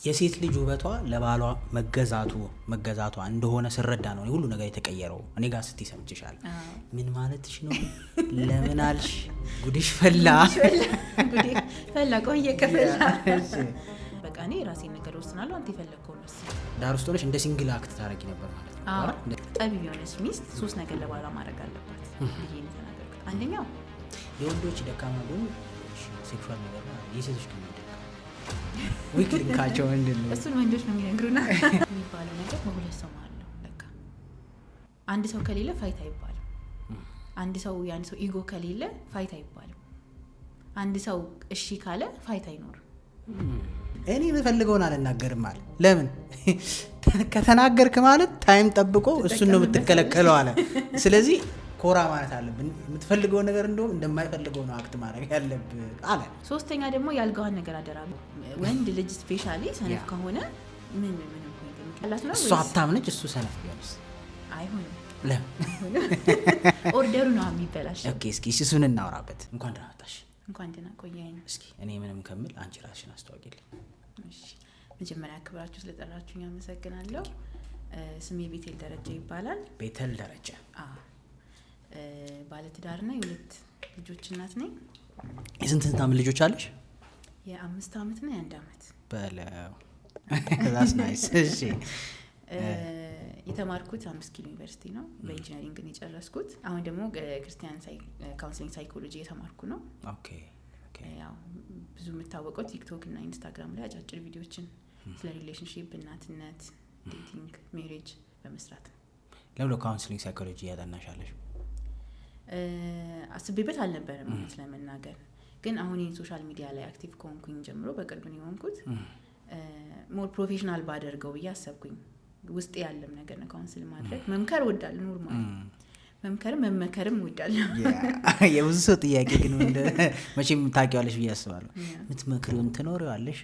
የሴት ልጅ ውበቷ ለባሏ መገዛቷ እንደሆነ ስረዳ ነው ሁሉ ነገር የተቀየረው። እኔ ጋር ስትይ ሰምቼሻል። ምን ማለትሽ ነው? ለምን አልሽ? ጉድሽ ፈላ ቆየ ከፈላ። በቃ እኔ ራሴን ነገር ወስናለሁ፣ አንተ የፈለግከውን ወስን። ዳር ውስጥ ሆነሽ እንደ ሲንግል አክት ታረጊ ነበር ማለት ነው። ጠቢብ የሆነች ሚስት 3 ነገር ለባሏ ማድረግ አለባት ብዬ ነው ተናገርኩት። አንደኛው የወንዶች ደካማ ጎን ሴክሹዋል ነገር ነው። የሴቶች ግን ዊክ ሊንካቸው ምንድነው? እሱን ወንዶች ነው የሚነግሩና የሚባለው ነገር በሁለት ሰው ማለት ነው። በቃ አንድ ሰው ከሌለ ፋይት አይባልም። አንድ ሰው ኢጎ ከሌለ ፋይት አይባልም። አንድ ሰው እሺ ካለ ፋይት አይኖርም። እኔ የምፈልገውን አልናገርም ማለት ለምን? ከተናገርክ ማለት ታይም ጠብቆ እሱን ነው የምትከለከለው አለ። ስለዚህ ኮራ ማለት አለብን። የምትፈልገው ነገር እንደውም እንደማይፈልገው ነው አክት ማድረግ ያለብህ አለ። ሶስተኛ ደግሞ ያልጋዋን ነገር አደራ። ወንድ ልጅ ስፔሻሊ ሰነፍ ከሆነ ምን እሱ ሀብታም ነች እሱ ሰነፍ ቢሆንስ አይሆንም። ለምን? ኦርደሩ ነው የሚበላሽ። ኦኬ እስኪ እሱን እናውራበት። እንኳን ደህና መጣሽ። እንኳን ደህና ቆየኝ። እስኪ እኔ ምንም ከምል አንቺ ራስሽን አስተዋውቂልኝ። እሺ፣ መጀመሪያ አክብራችሁ ስለጠራችሁኝ አመሰግናለሁ። ስሜ ቤቴል ደረጃ ይባላል። ቤቴል ደረጃ። ባለትዳርና የ2 ልጆች እናት ነኝ። የስንት ዓመት ልጆች አለሽ? የ5 ዓመትና የ1 ዓመት በለው። that's nice። እሺ፣ የተማርኩት 5 ኪሎ ዩኒቨርሲቲ ነው። በኢንጂነሪንግ ነው የጨረስኩት። አሁን ደግሞ ክርስቲያን ካውንስሊንግ ሳይኮሎጂ የተማርኩ ነው። ኦኬ ያው ብዙ የምታወቀው ቲክቶክ እና ኢንስታግራም ላይ አጫጭር ቪዲዮዎችን ስለ ሪሌሽንሺፕ፣ እናትነት፣ ዴቲንግ፣ ሜሬጅ በመስራት ነው። ለምን ካውንስሊንግ ሳይኮሎጂ ያጠናሻለሽ? አስቤበት አልነበረም ማለት ለመናገር፣ ግን አሁን ሶሻል ሚዲያ ላይ አክቲቭ ከሆንኩኝ ጀምሮ በቅርብ ነው የሆንኩት። ሞር ፕሮፌሽናል ባደርገው ብዬ አሰብኩኝ። ውስጥ ያለም ነገር ነው ካውንስል ማድረግ። መምከር እወዳለሁ፣ ኖርማል መምከርም መመከርም እወዳለሁ። የብዙ ሰው ጥያቄ ግን መቼም ታውቂዋለሽ ብዬ አስባለሁ። የምትመክሪውን ትኖሪዋለሽ?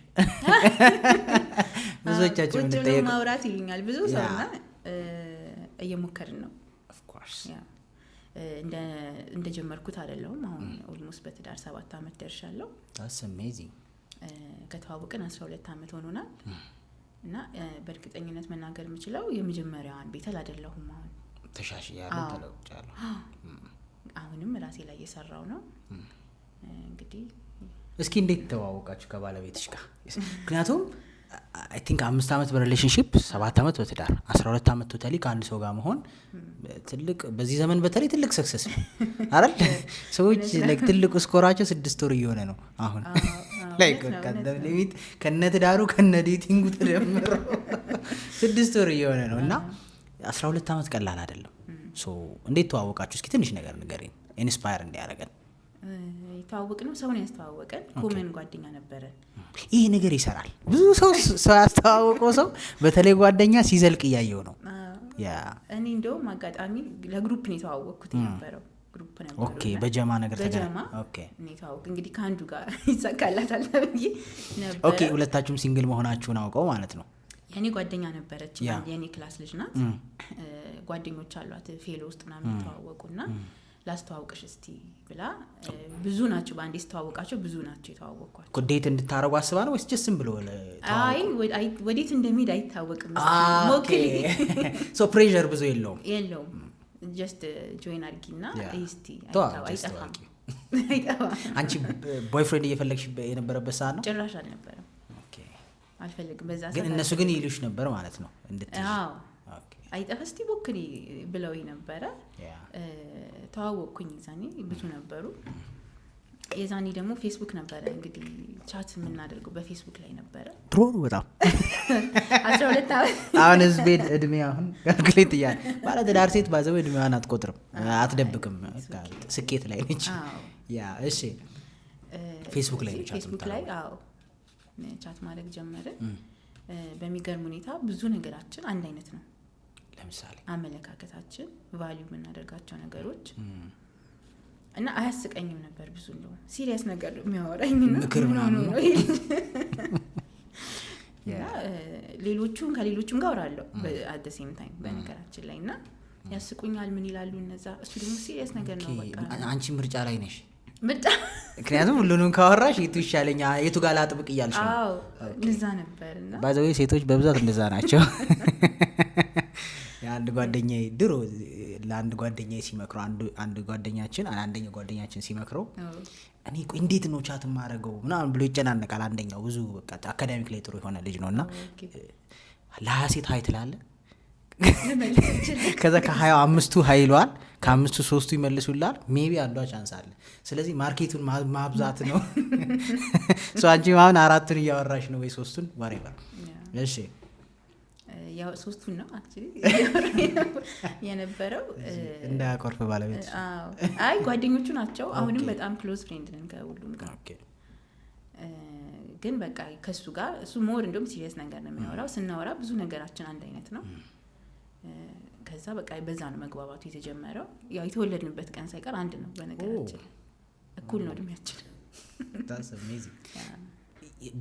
ብዙዎቻችን የምንጠይቀው ማውራት ይሉኛል ብዙ ሰውና እየሞከርን ነው። ኦፍ ኮርስ እንደጀመርኩት አይደለም። አሁን ኦልሞስት በትዳር 7 ዓመት ደርሻለሁ። that's amazing። ከተዋወቅን 12 ዓመት ሆኖናል እና በእርግጠኝነት መናገር የምችለው የመጀመሪያዋን ቤተል አይደለሁም። አሁን ተሻሽያለሁ፣ ተለውጫለሁ። አሁንም ራሴ ላይ እየሰራው ነው። እንግዲህ እስኪ እንዴት ተዋወቃችሁ ከባለቤትሽ ጋር? ምክንያቱም አይ ቲንክ 5 ዓመት በሪሌሽንሺፕ 7 ዓመት በትዳር 12 ዓመት ቶታሊ ከአንድ ሰው ጋር መሆን ትልቅ፣ በዚህ ዘመን በተለይ ትልቅ ሰክሰስ ነው አይደል? ሰዎች ላይክ ትልቁ ስኮራቸው 6 ወር እየሆነ ነው አሁን ላይክ ከነሊሚት ከነትዳሩ ከነዴቲንጉ ተደምሮ 6 ወር እየሆነ ነው እና 12 ዓመት ቀላል አይደለም። ሶ እንዴት ተዋወቃችሁ? እስኪ ትንሽ ነገር ንገሪኝ ኢንስፓየር እንዲያደርገን። የተዋወቅ ነው ሰውን ያስተዋወቀን ኮመን ጓደኛ ነበረን። ይሄ ነገር ይሰራል። ብዙ ሰው ያስተዋወቀው ሰው በተለይ ጓደኛ ሲዘልቅ እያየው ነው። እኔ እንደውም አጋጣሚ ለግሩፕ ነው የተዋወቅኩት የነበረው። ግሩፕ ነበር። ኦኬ በጀማ ነገር ተገናኘ። ኦኬ ነው የተዋወቅ እንግዲህ ከአንዱ ጋር ይሳካላታል ብዬ ነበር። ኦኬ ሁለታችሁም ሲንግል መሆናችሁን አውቀው ማለት ነው። የኔ ጓደኛ ነበረች፣ የኔ ክላስ ልጅ ናት። ጓደኞች አሏት ፌሎ ውስጥ ምናምን የተዋወቁና ላስተዋውቅሽ እስቲ ብላ ብዙ ናቸው ባንዴ ስተዋወቃቸው ብዙ ናቸው የተዋወቅኳቸው። ኮዴት እንድታረጉ አስባ ነው ወይስ ጀስም ብሎ አይ ወዴት እንደሚሄድ አይታወቅም። ሞክሊ ሶ ፕሬሸር ብዙ የለውም ጀስት ጆይን አድርጊና እስቲ አይጠፋም። አንቺ ቦይፍሬንድ እየፈለግሽ የነበረበት ሰዓት ነው? ጭራሽ አልነበረም። ኦኬ አልፈልግም በዛ ሰዓት። ግን እነሱ ግን ይሉሽ ነበር ማለት ነው እንድትይ? አዎ አይጠፋ እስቲ ሞክሪ ብለውኝ ነበረ። ተዋወቅኩኝ። ዛኔ ብዙ ነበሩ። የዛኔ ደግሞ ፌስቡክ ነበረ እንግዲህ ቻት የምናደርገው በፌስቡክ ላይ ነበረ። ድሮ በጣም 12 ዓመት አሁን ህዝቤ እድሜ አሁን ካልኩሌት እያለ ባለትዳር ሴት ባዘው እድሜዋን አትቆጥርም፣ አትደብቅም፣ ስኬት ላይ ነች። ያ እሺ ፌስቡክ ላይ ነች። ፌስቡክ ላይ አዎ ቻት ማድረግ ጀመርን። በሚገርም ሁኔታ ብዙ ነገራችን አንድ አይነት ነው። ለምሳሌ አመለካከታችን፣ ቫልዩ የምናደርጋቸው ነገሮች እና አያስቀኝም ነበር። ብዙ ነው ሲሪየስ ነገር የሚያወራኝና ምክር ምናምን ነው። ከሌሎቹም ጋር አወራለሁ at the same time በነገራችን ላይ እና ያስቁኛል። ምን ይላሉ እነዛ? እሱ ደግሞ ሲሪየስ ነገር ነው። በቃ አንቺ ምርጫ ላይ ነሽ። ምርጫ ምክንያቱም ሁሉንም ካወራሽ የቱ ይሻለኛ የቱ ጋር ላጥብቅ እያልሽ ነው። አዎ እንደዛ ነበርና ባይዘዌ ሴቶች በብዛት እንደዛ ናቸው። የአንድ ጓደኛዬ ድሮ ለአንድ ጓደኛዬ ሲመክረው አንደኛው ጓደኛችን ሲመክረው እኔ ቆይ እንዴት ነው ቻት የማደርገው ምናምን ብሎ ይጨናነቃል። አንደኛው ብዙ በቃ አካዳሚክ ላይ ጥሩ የሆነ ልጅ ነው እና ለ20 ሴት ሀይ ትላለህ ከዛ ከ20 5ቱ ሀይ ይለዋል፣ ከ5ቱ 3ቱ ይመልሱላል። ሜቢ አንዷ ቻንስ አለ። ስለዚህ ማርኬቱን ማብዛት ነው። አንቺ አሁን 4ቱን እያወራሽ ነው ወይ 3ቱን ወሬበር? እሺ ያው 3ቱን ነው አክቹሊ የነበረው እንዳያኮርፍ ባለቤት። አይ ጓደኞቹ ናቸው። አሁንም በጣም ክሎዝ ፍሬንድ ነን ከሁሉም ጋር። ግን በቃ ከሱ ጋር እሱ ሞር እንደውም ሲሪየስ ነገር ነው የሚያወራው። ስናወራ ብዙ ነገራችን አንድ አይነት ነው። ከዛ በቃ በዛ ነው መግባባቱ የተጀመረው። ያው የተወለድንበት ቀን ሳይቀር አንድ ነው በነገራችን፣ እኩል ነው እድሜያችን። that's amazing።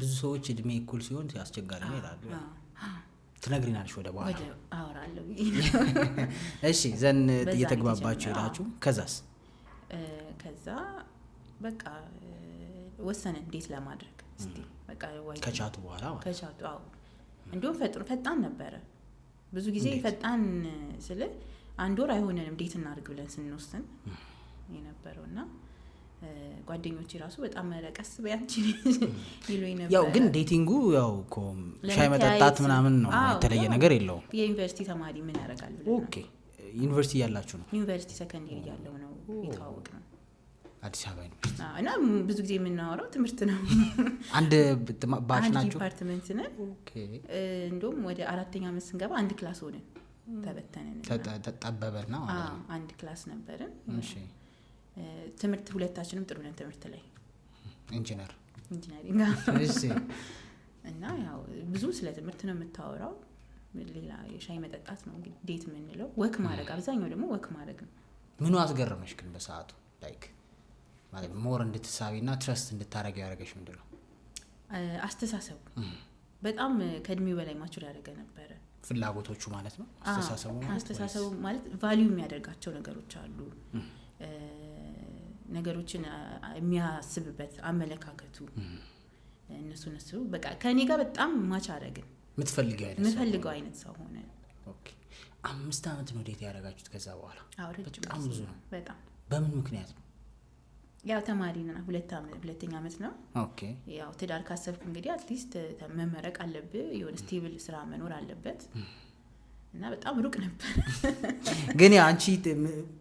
ብዙ ሰዎች እድሜ እኩል ሲሆን አስቸጋሪ ነው ይላሉ። ትነግሪናለሽ ወደ በኋላ አወራለሁ። እሺ ዘን እየተግባባችሁ ሄዳችሁ ከዛስ? ከዛ በቃ ወሰነን እንዴት ለማድረግ እስቲ በቃ ከቻቱ በኋላ ማለት ከቻቱ አዎ እንደውም ፈጣን ነበረ። ብዙ ጊዜ ፈጣን ስለ አንድ ወር አይሆነንም ዴት እናድርግ ብለን ስንወስን የነበረውና ጓደኞቼ ራሱ በጣም መረቀስ በያንቺ ይሉኝ ነበር። ያው ግን ዴቲንጉ ያው ሻይ መጠጣት ምናምን ነው፣ የተለየ ነገር የለውም። የዩኒቨርሲቲ ተማሪ ምን ያደርጋል ብለን። ኦኬ ዩኒቨርሲቲ ያላችሁ ነው? ዩኒቨርሲቲ ሰከንደሪ ያለው ነው የተዋወቅነው አዲስ አበባ ዩኒቨርሲቲ። እና ብዙ ጊዜ የምናወራው ትምህርት ነው። አንድ ባች ናችሁ? አንድ ዲፓርትመንት ነን። እንደውም ወደ 4ኛ ዓመት ስንገባ አንድ ክላስ ሆነን ተበተነን። ተጠበበና ማለት ነው። አንድ ክላስ ነበርን። እሺ ትምህርት ሁለታችንም ጥሩ ነን ትምህርት ላይ ኢንጂነሪንግ። እሺ እና ያው ብዙ ስለ ትምህርት ነው የምታወራው። ሌላ የሻይ መጠጣት ነው እንግዲህ ዴት የምንለው። ወክ ማድረግ፣ አብዛኛው ደግሞ ወክ ማድረግ ነው። ምኑ አስገረመሽ ግን በሰዓቱ ላይክ ማለት ሞር እንድትሳቢና ትረስት እንድታረገው ያደረገሽ ምንድነው? አስተሳሰቡ በጣም ከእድሜው በላይ ማቹር ያደረገ ነበረ። ፍላጎቶቹ ማለት ነው። አስተሳሰቡ ማለት ቫልዩ የሚያደርጋቸው ነገሮች አሉ። ነገሮችን የሚያስብበት አመለካከቱ እነሱ በቃ ከኔ ጋር በጣም ማች አደረግን። የምትፈልገው አይነት ሰው ሆነ። ኦኬ 5 አመት ነው ዴት ያደረጋችሁት? ከዛ በኋላ በጣም ብዙ ነው። በጣም በምን ምክንያት ነው? ያው ተማሪ ነና 2ኛ አመት ነው። ኦኬ ያው ትዳር ካሰብክ እንግዲህ አትሊስት መመረቅ አለብህ፣ የሆነ ስቴብል ስራ መኖር አለበት። እና በጣም ሩቅ ነበር። ግን አንቺ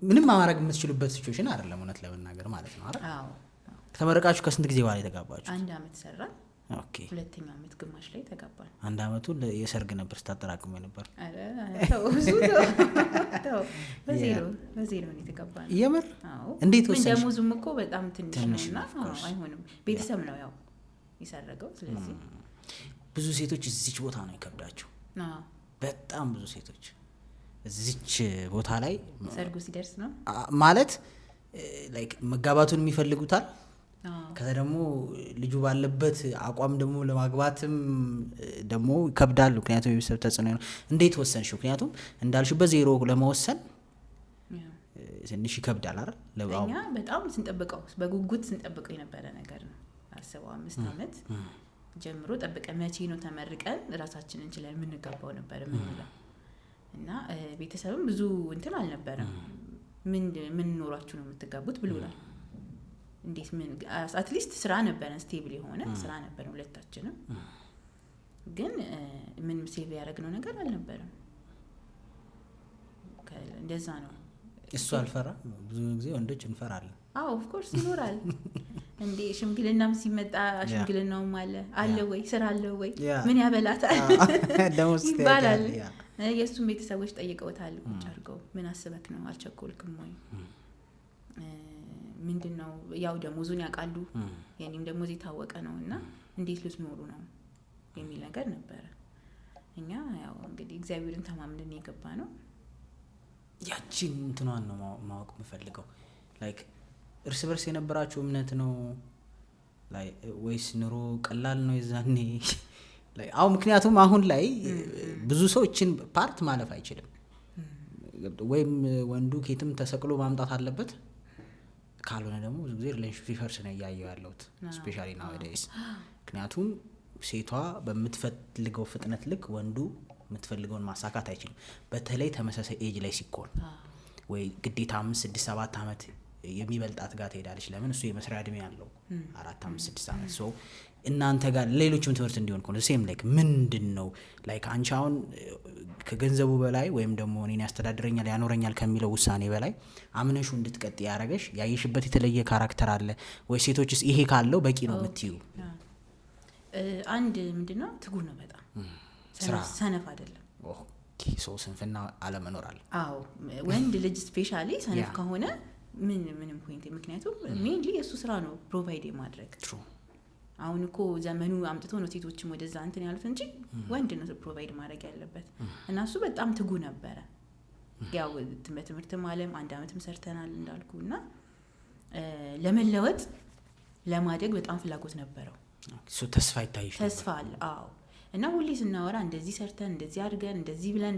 ምንም ማድረግ የምትችሉበት ሲቹዌሽን አይደለም እውነት ለመናገር ማለት ነው አይደል? አዎ ተመረቃችሁ ከስንት ጊዜ በኋላ የተጋባችሁ? 1 አመት ሰራን። ኦኬ 2ኛ አመት ግማሽ ላይ ተጋባን። 1 አመቱ የሰርግ ነበር ስታጠራቅሙ ነበር? አረ ተው በዜሮ ነው የተጋባን። የምር? አዎ። እንዴት ወሰንሽ? ምን ደሞዙም እኮ በጣም ትንሽ ነውና አይሆንም። ቤተሰብ ነው ያው ይሰረገው። ስለዚህ ብዙ ሴቶች እዚች ቦታ ነው ይከብዳቸው። አዎ በጣም ብዙ ሴቶች እዚች ቦታ ላይ ሰርጉ ሲደርስ ነው ማለት ላይክ መጋባቱን የሚፈልጉታል። ከዛ ደግሞ ልጁ ባለበት አቋም ደግሞ ለማግባትም ደግሞ ይከብዳል። ምክንያቱም የቤተሰብ ተጽዕኖ ነው። እንዴት ወሰንሽ? ምክንያቱም እንዳልሽው በዜሮ ለመወሰን ትንሽ ይከብዳል አይደል? ለኛ በጣም ስንጠብቀው በጉጉት ስንጠብቀው የነበረ ነገር ነው። አስበው 5 አመት ጀምሮ ጠብቀ መቼ ነው ተመርቀን ራሳችንን እንችላለን የምንገባው ነበር የምንለው። እና ቤተሰብም ብዙ እንትን አልነበረም። ምን ኖራችሁ ነው የምትጋቡት ብሎናል። እንዴት ምን አትሊስት ስራ ነበረን፣ ስቴብል የሆነ ስራ ነበረን ሁለታችንም። ግን ምን ሴቭ ያደረግነው ነገር አልነበረም። እንደዛ ነው። እሱ አልፈራ? ብዙ ጊዜ ወንዶች እንፈራለን። አዎ ኦፍ ኮርስ ይኖራል እንዴ። ሽምግልናም ሲመጣ ሽምግልናውም አለ ወይ ስራ አለ ወይ ምን ያበላታል ይባላል። የእሱም ቤተሰቦች ጠይቀውታል ቁጭ አድርገው ምን አስበክ ነው አልቸኮልክም ወይ ምንድነው? ያው ደሞዙን ያውቃሉ፣ የኔም ደሞዝ የታወቀ ነው እና እንዴት ልትኖሩ ነው የሚል ነገር ነበረ። እኛ ያው እንግዲህ እግዚአብሔርን ተማምነን የገባ ነው። ያቺን እንትኗን ነው ማወቅ የምፈልገው። ላይክ እርስ በርስ የነበራችሁ እምነት ነው ላይ ወይስ ኑሮ ቀላል ነው የዛኔ? አሁን ምክንያቱም አሁን ላይ ብዙ ሰው እችን ፓርት ማለፍ አይችልም። ወይም ወንዱ ኬትም ተሰቅሎ ማምጣት አለበት፣ ካልሆነ ደግሞ ብዙ ጊዜ ሪሌሽንሺፕ ሲፈርስ ነው እያየሁ ያለሁት ስፔሻሊ ናውዴይስ። ምክንያቱም ሴቷ በምትፈልገው ፍጥነት ልክ ወንዱ የምትፈልገውን ማሳካት አይችልም። በተለይ ተመሳሳይ ኤጅ ላይ ሲኮን ወይ ግዴታ 5 6 7 ዓመት የሚበልጣት ጋር ትሄዳለች። ለምን እሱ የመስሪያ እድሜ ያለው 4 5 6 ዓመት ሶ እናንተ ጋር ሌሎችም ትምህርት እንዲሆን ከሆነ ሴም ላይክ ምንድነው ላይክ አንቺ አሁን ከገንዘቡ በላይ ወይም ደግሞ እኔን ያስተዳድረኛል ያኖረኛል ከሚለው ውሳኔ በላይ አምነሹ እንድትቀጥ ያረጋሽ ያየሽበት የተለየ ካራክተር አለ ወይ? ሴቶችስ ይሄ ካለው በቂ ነው የምትዩ? አንድ ምንድነው ትጉ ነው በጣም ሰነፍ አይደለም። ኦኬ ሶ ስንፍና አለመኖር አለ። አዎ ወንድ ልጅ ስፔሻሊ ሰነፍ ከሆነ ምንም ፖይንት ምክንያቱም ሜንሊ የሱ ስራ ነው ፕሮቫይድ ማድረግ። አሁን እኮ ዘመኑ አምጥቶ ነው ሴቶችም ወደዛ እንትን ያሉት እንጂ ወንድ ነው ፕሮቫይድ ማድረግ ያለበት። እና እሱ በጣም ትጉ ነበረ። ያው በትምህርትም ዓለም 1 አመትም ሰርተናል እንዳልኩና ለመለወጥ ለማደግ በጣም ፍላጎት ነበረው። እሱ ተስፋ ይታይሽ ነበር? ተስፋ አለ። አዎ እና ሁሌ ስናወራ እንደዚህ ሰርተን እንደዚህ አድርገን እንደዚህ ብለን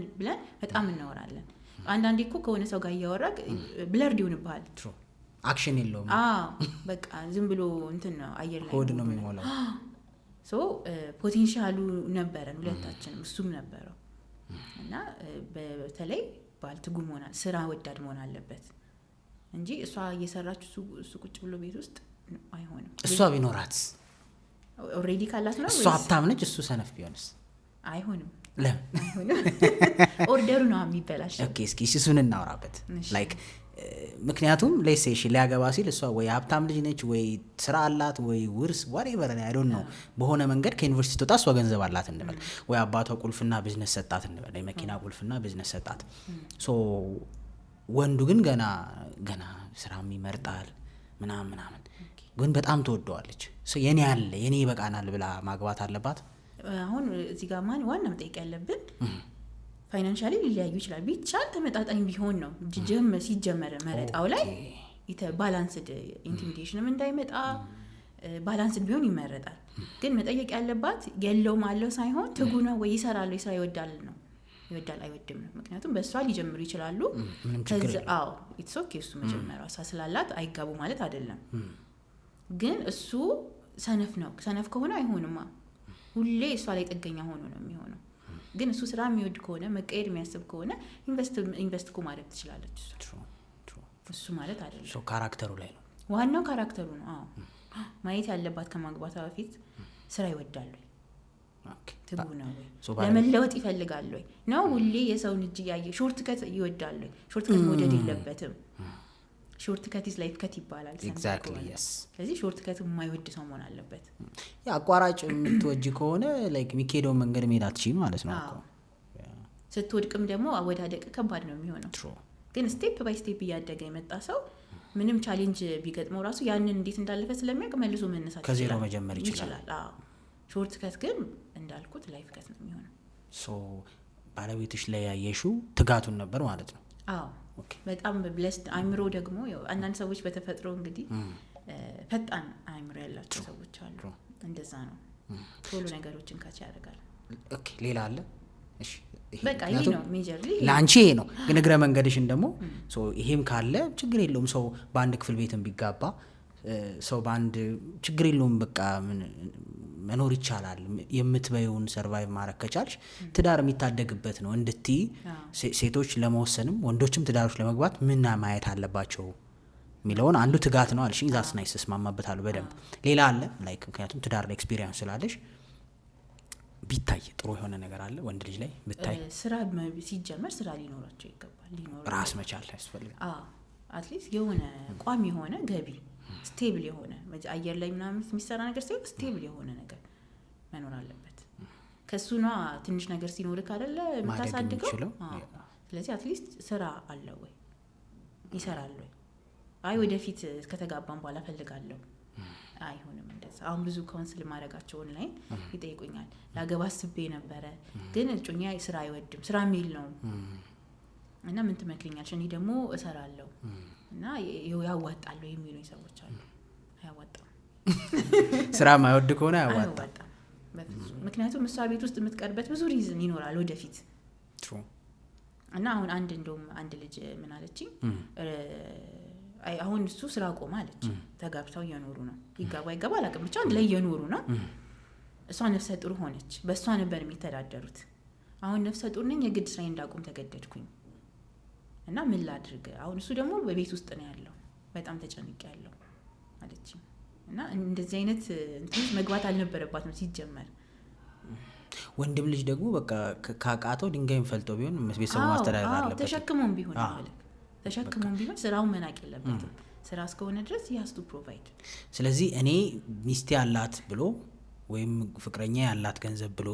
በጣም እናወራለን። አንዳንዴ እኮ ከሆነ ሰው ጋር እያወራ ብለርድ ይሆንብሃል። አክሽን የለውም። በቃ ዝም ብሎ እንትን ነው አየር ላይ ሆድ ነው የሚሞላው። ሶ ፖቴንሻሉ ነበረን ሁለታችንም እሱም ነበረው። እና በተለይ ባልትጉ መሆን ስራ ወዳድ መሆን አለበት እንጂ እሷ እየሰራች እሱ ቁጭ ብሎ ቤት ውስጥ አይሆንም። እሷ ቢኖራት ኦሬዲ ካላት ነው እሷ ሀብታም ነች እሱ ሰነፍ ቢሆንስ? አይሆንም። ለምን አይሆንም? ኦርደሩ ነው የሚበላሽው። ኦኬ እስኪ እሱን እናወራበት። ላይክ ምክንያቱም ለሴሽ ሊያገባ ሲል እሷ ወይ ሀብታም ልጅ ነች ወይ ስራ አላት ወይ ውርስ whatever I don't know በሆነ መንገድ ከዩኒቨርሲቲ ተወጣ እሷ ገንዘብ አላት እንበል ወይ አባቷ ቁልፍና ቢዝነስ ሰጣት እንበል የመኪና ቁልፍና ቢዝነስ ሰጣት። ሶ ወንዱ ግን ገና ስራም ይመርጣል ምናምን ግን በጣም ተወደዋለች። ሶ የኔ ያለ የኔ ይበቃናል ብላ ማግባት አለባት። አሁን እዚህ ጋር ማን ዋና መጠየቅ ያለብን ፋይናንሻሊ ሊለያዩ ይችላል። ቢቻል ተመጣጣኝ ቢሆን ነው ሲጀመር መረጣው ላይ ባላንስድ ኢንቲሚዴሽንም እንዳይመጣ ባላንስድ ቢሆን ይመረጣል። ግን መጠየቅ ያለባት የለውም አለው ሳይሆን ትጉ ነው ወይ ይሰራል ወይ ስራ ይወዳል ነው። ይወዳል አይወድም ነው። ምክንያቱም በእሷ ሊጀምሩ ይችላሉ። አዎ ኢትስ ኦኬ እሱ መጀመሪያ እሷ ስላላት አይጋቡ ማለት አይደለም። ግን እሱ ሰነፍ ነው። ሰነፍ ከሆነ አይሆንማ። ሁሌ እሷ ላይ ጥገኛ ሆኖ ነው የሚሆነው። ግን እሱ ስራ የሚወድ ከሆነ መቀየር የሚያስብ ከሆነ ኢንቨስት እኮ ማድረግ ትችላለች እሱ ማለት አይደለም። ሶ ካራክተሩ ላይ ነው ዋናው ካራክተሩ ነው። አዎ ማየት ያለባት ከማግባቷ በፊት ስራ ይወዳል ወይ ትጉ ነው ወይ ለመለወጥ ይፈልጋል ወይ ነው ሁሌ የሰውን እጅ ያየ ሾርት ከት ይወዳል ወይ? ሾርት ከት መውደድ የለበትም። ሾርት ከት ኢዝ ላይፍ ከት ይባላል። ኤግዛክትሊ yes። ስለዚህ ሾርት ከት የማይወድ ሰው መሆን አለበት። ያ አቋራጭ የምትወጂ ከሆነ ላይክ ሚኬዶን መንገድ መሄድ አትችይም ማለት ነው እኮ። ስትወድቅም ደግሞ አወዳደቅ ከባድ ነው የሚሆነው። ግን ስቴፕ ባይ ስቴፕ እያደገ የመጣ ሰው ምንም ቻሌንጅ ቢገጥመው ራሱ ያንን እንዴት እንዳለፈ ስለሚያውቅ መልሶ መነሳት ይችላል። ከዜሮ መጀመር ይችላል። አዎ ሾርት ከት ግን እንዳልኩት ላይፍ ከት ነው የሚሆነው። ሶ ባለቤትሽ ላይ ያየሽው ትጋቱን ነበር ማለት ነው? አዎ በጣም ብለስድ አይምሮ ደግሞ አንዳንድ ሰዎች በተፈጥሮ እንግዲህ ፈጣን አይምሮ ያላቸው ሰዎች አሉ። እንደዛ ነው ቶሎ ነገሮችን ካች ያደርጋል። ኦኬ ሌላ አለ? እሺ በቃ ይሄ ነው ሜጀርሊ ላንቺ ይሄ ነው። ግን እግረ መንገድሽን ደግሞ ሶ ይሄም ካለ ችግር የለውም። ሰው በአንድ ክፍል ቤትም ቢጋባ ሰው በአንድ ችግር የለውም። በቃ መኖር ይቻላል። የምትበዩን ሰርቫይቭ ማድረግ ከቻልሽ ትዳር የሚታደግበት ነው እንድትይ ሴቶች ለመወሰንም ወንዶችም ትዳሮች ለመግባት ምን ማየት አለባቸው የሚለውን አንዱ ትጋት ነው አልሽኝ። ዛስ ናይስ ተስማማበታለሁ በደንብ። ሌላ አለ ላይክ ምክንያቱም ትዳር ላይ ኤክስፒሪየንስ ስላለሽ ቢታይ ጥሩ የሆነ ነገር አለ ወንድ ልጅ ላይ ብታይ? ስራ ሲጀመር ስራ ሊኖራቸው ይገባል። ራስ መቻል ያስፈልጋል። አትሊስት የሆነ ቋሚ የሆነ ገቢ ስቴብል የሆነ አየር ላይ ምናምን የሚሰራ ነገር ሳይሆን ስቴብል የሆነ ነገር መኖር አለበት። ከሱና ትንሽ ነገር ሲኖር ካደለ የምታሳድገው። ስለዚህ አትሊስት ስራ አለ ወይ ይሰራል ወይ? አይ ወደፊት ከተጋባን በኋላ ፈልጋለሁ አይሆንም እንደዛ። አሁን ብዙ ካውንስል ማድረጋቸው ኦንላይን ይጠይቁኛል። ላገባ አስቤ ነበረ ግን እጮኛ ስራ አይወድም ስራ የሚል ነው እና ምን ትመክሪኛለሽ? እኔ ደግሞ እሰራለሁ እና ያዋጣል የሚሉኝ ሰዎች አሉ። አያዋጣም። ስራ ማይወድ ከሆነ አያዋጣም። ምክንያቱም እሷ ቤት ውስጥ የምትቀርበት ብዙ ሪዝን ይኖራል ወደፊት። እና አሁን አንድ ልጅ ምን አለችኝ? አሁን እሱ ስራ ቆማ አለች። ተጋብተው እየኖሩ ነው። ይጋባ አላውቅም፣ ብቻ አንድ ላይ እየኖሩ ነው። እሷ ነፍሰ ጡር ሆነች። በእሷ ነበር የሚተዳደሩት። አሁን ነፍሰ ጡር ነኝ፣ የግድ ስራዬ እንዳቆም ተገደድኩኝ እና ምን ላድርግ? አሁን እሱ ደግሞ በቤት ውስጥ ነው ያለው። በጣም ተጨንቄያለሁ አለች። እና እንደዚህ አይነት እንትን መግባት አልነበረባትም ሲጀመር። ወንድም ልጅ ደግሞ በቃ ካቃተው ድንጋይም ፈልጦ ቢሆን ቤተሰቡ ማስተዳደር አለበት። ተሸክሞም ቢሆን ማለት ተሸክሞም ቢሆን ስራውን መናቅ የለበትም። ስራ እስከሆነ ድረስ ያስቱ ፕሮቫይድ። ስለዚህ እኔ ሚስቴ ያላት ብሎ ወይም ፍቅረኛ ያላት ገንዘብ ብሎ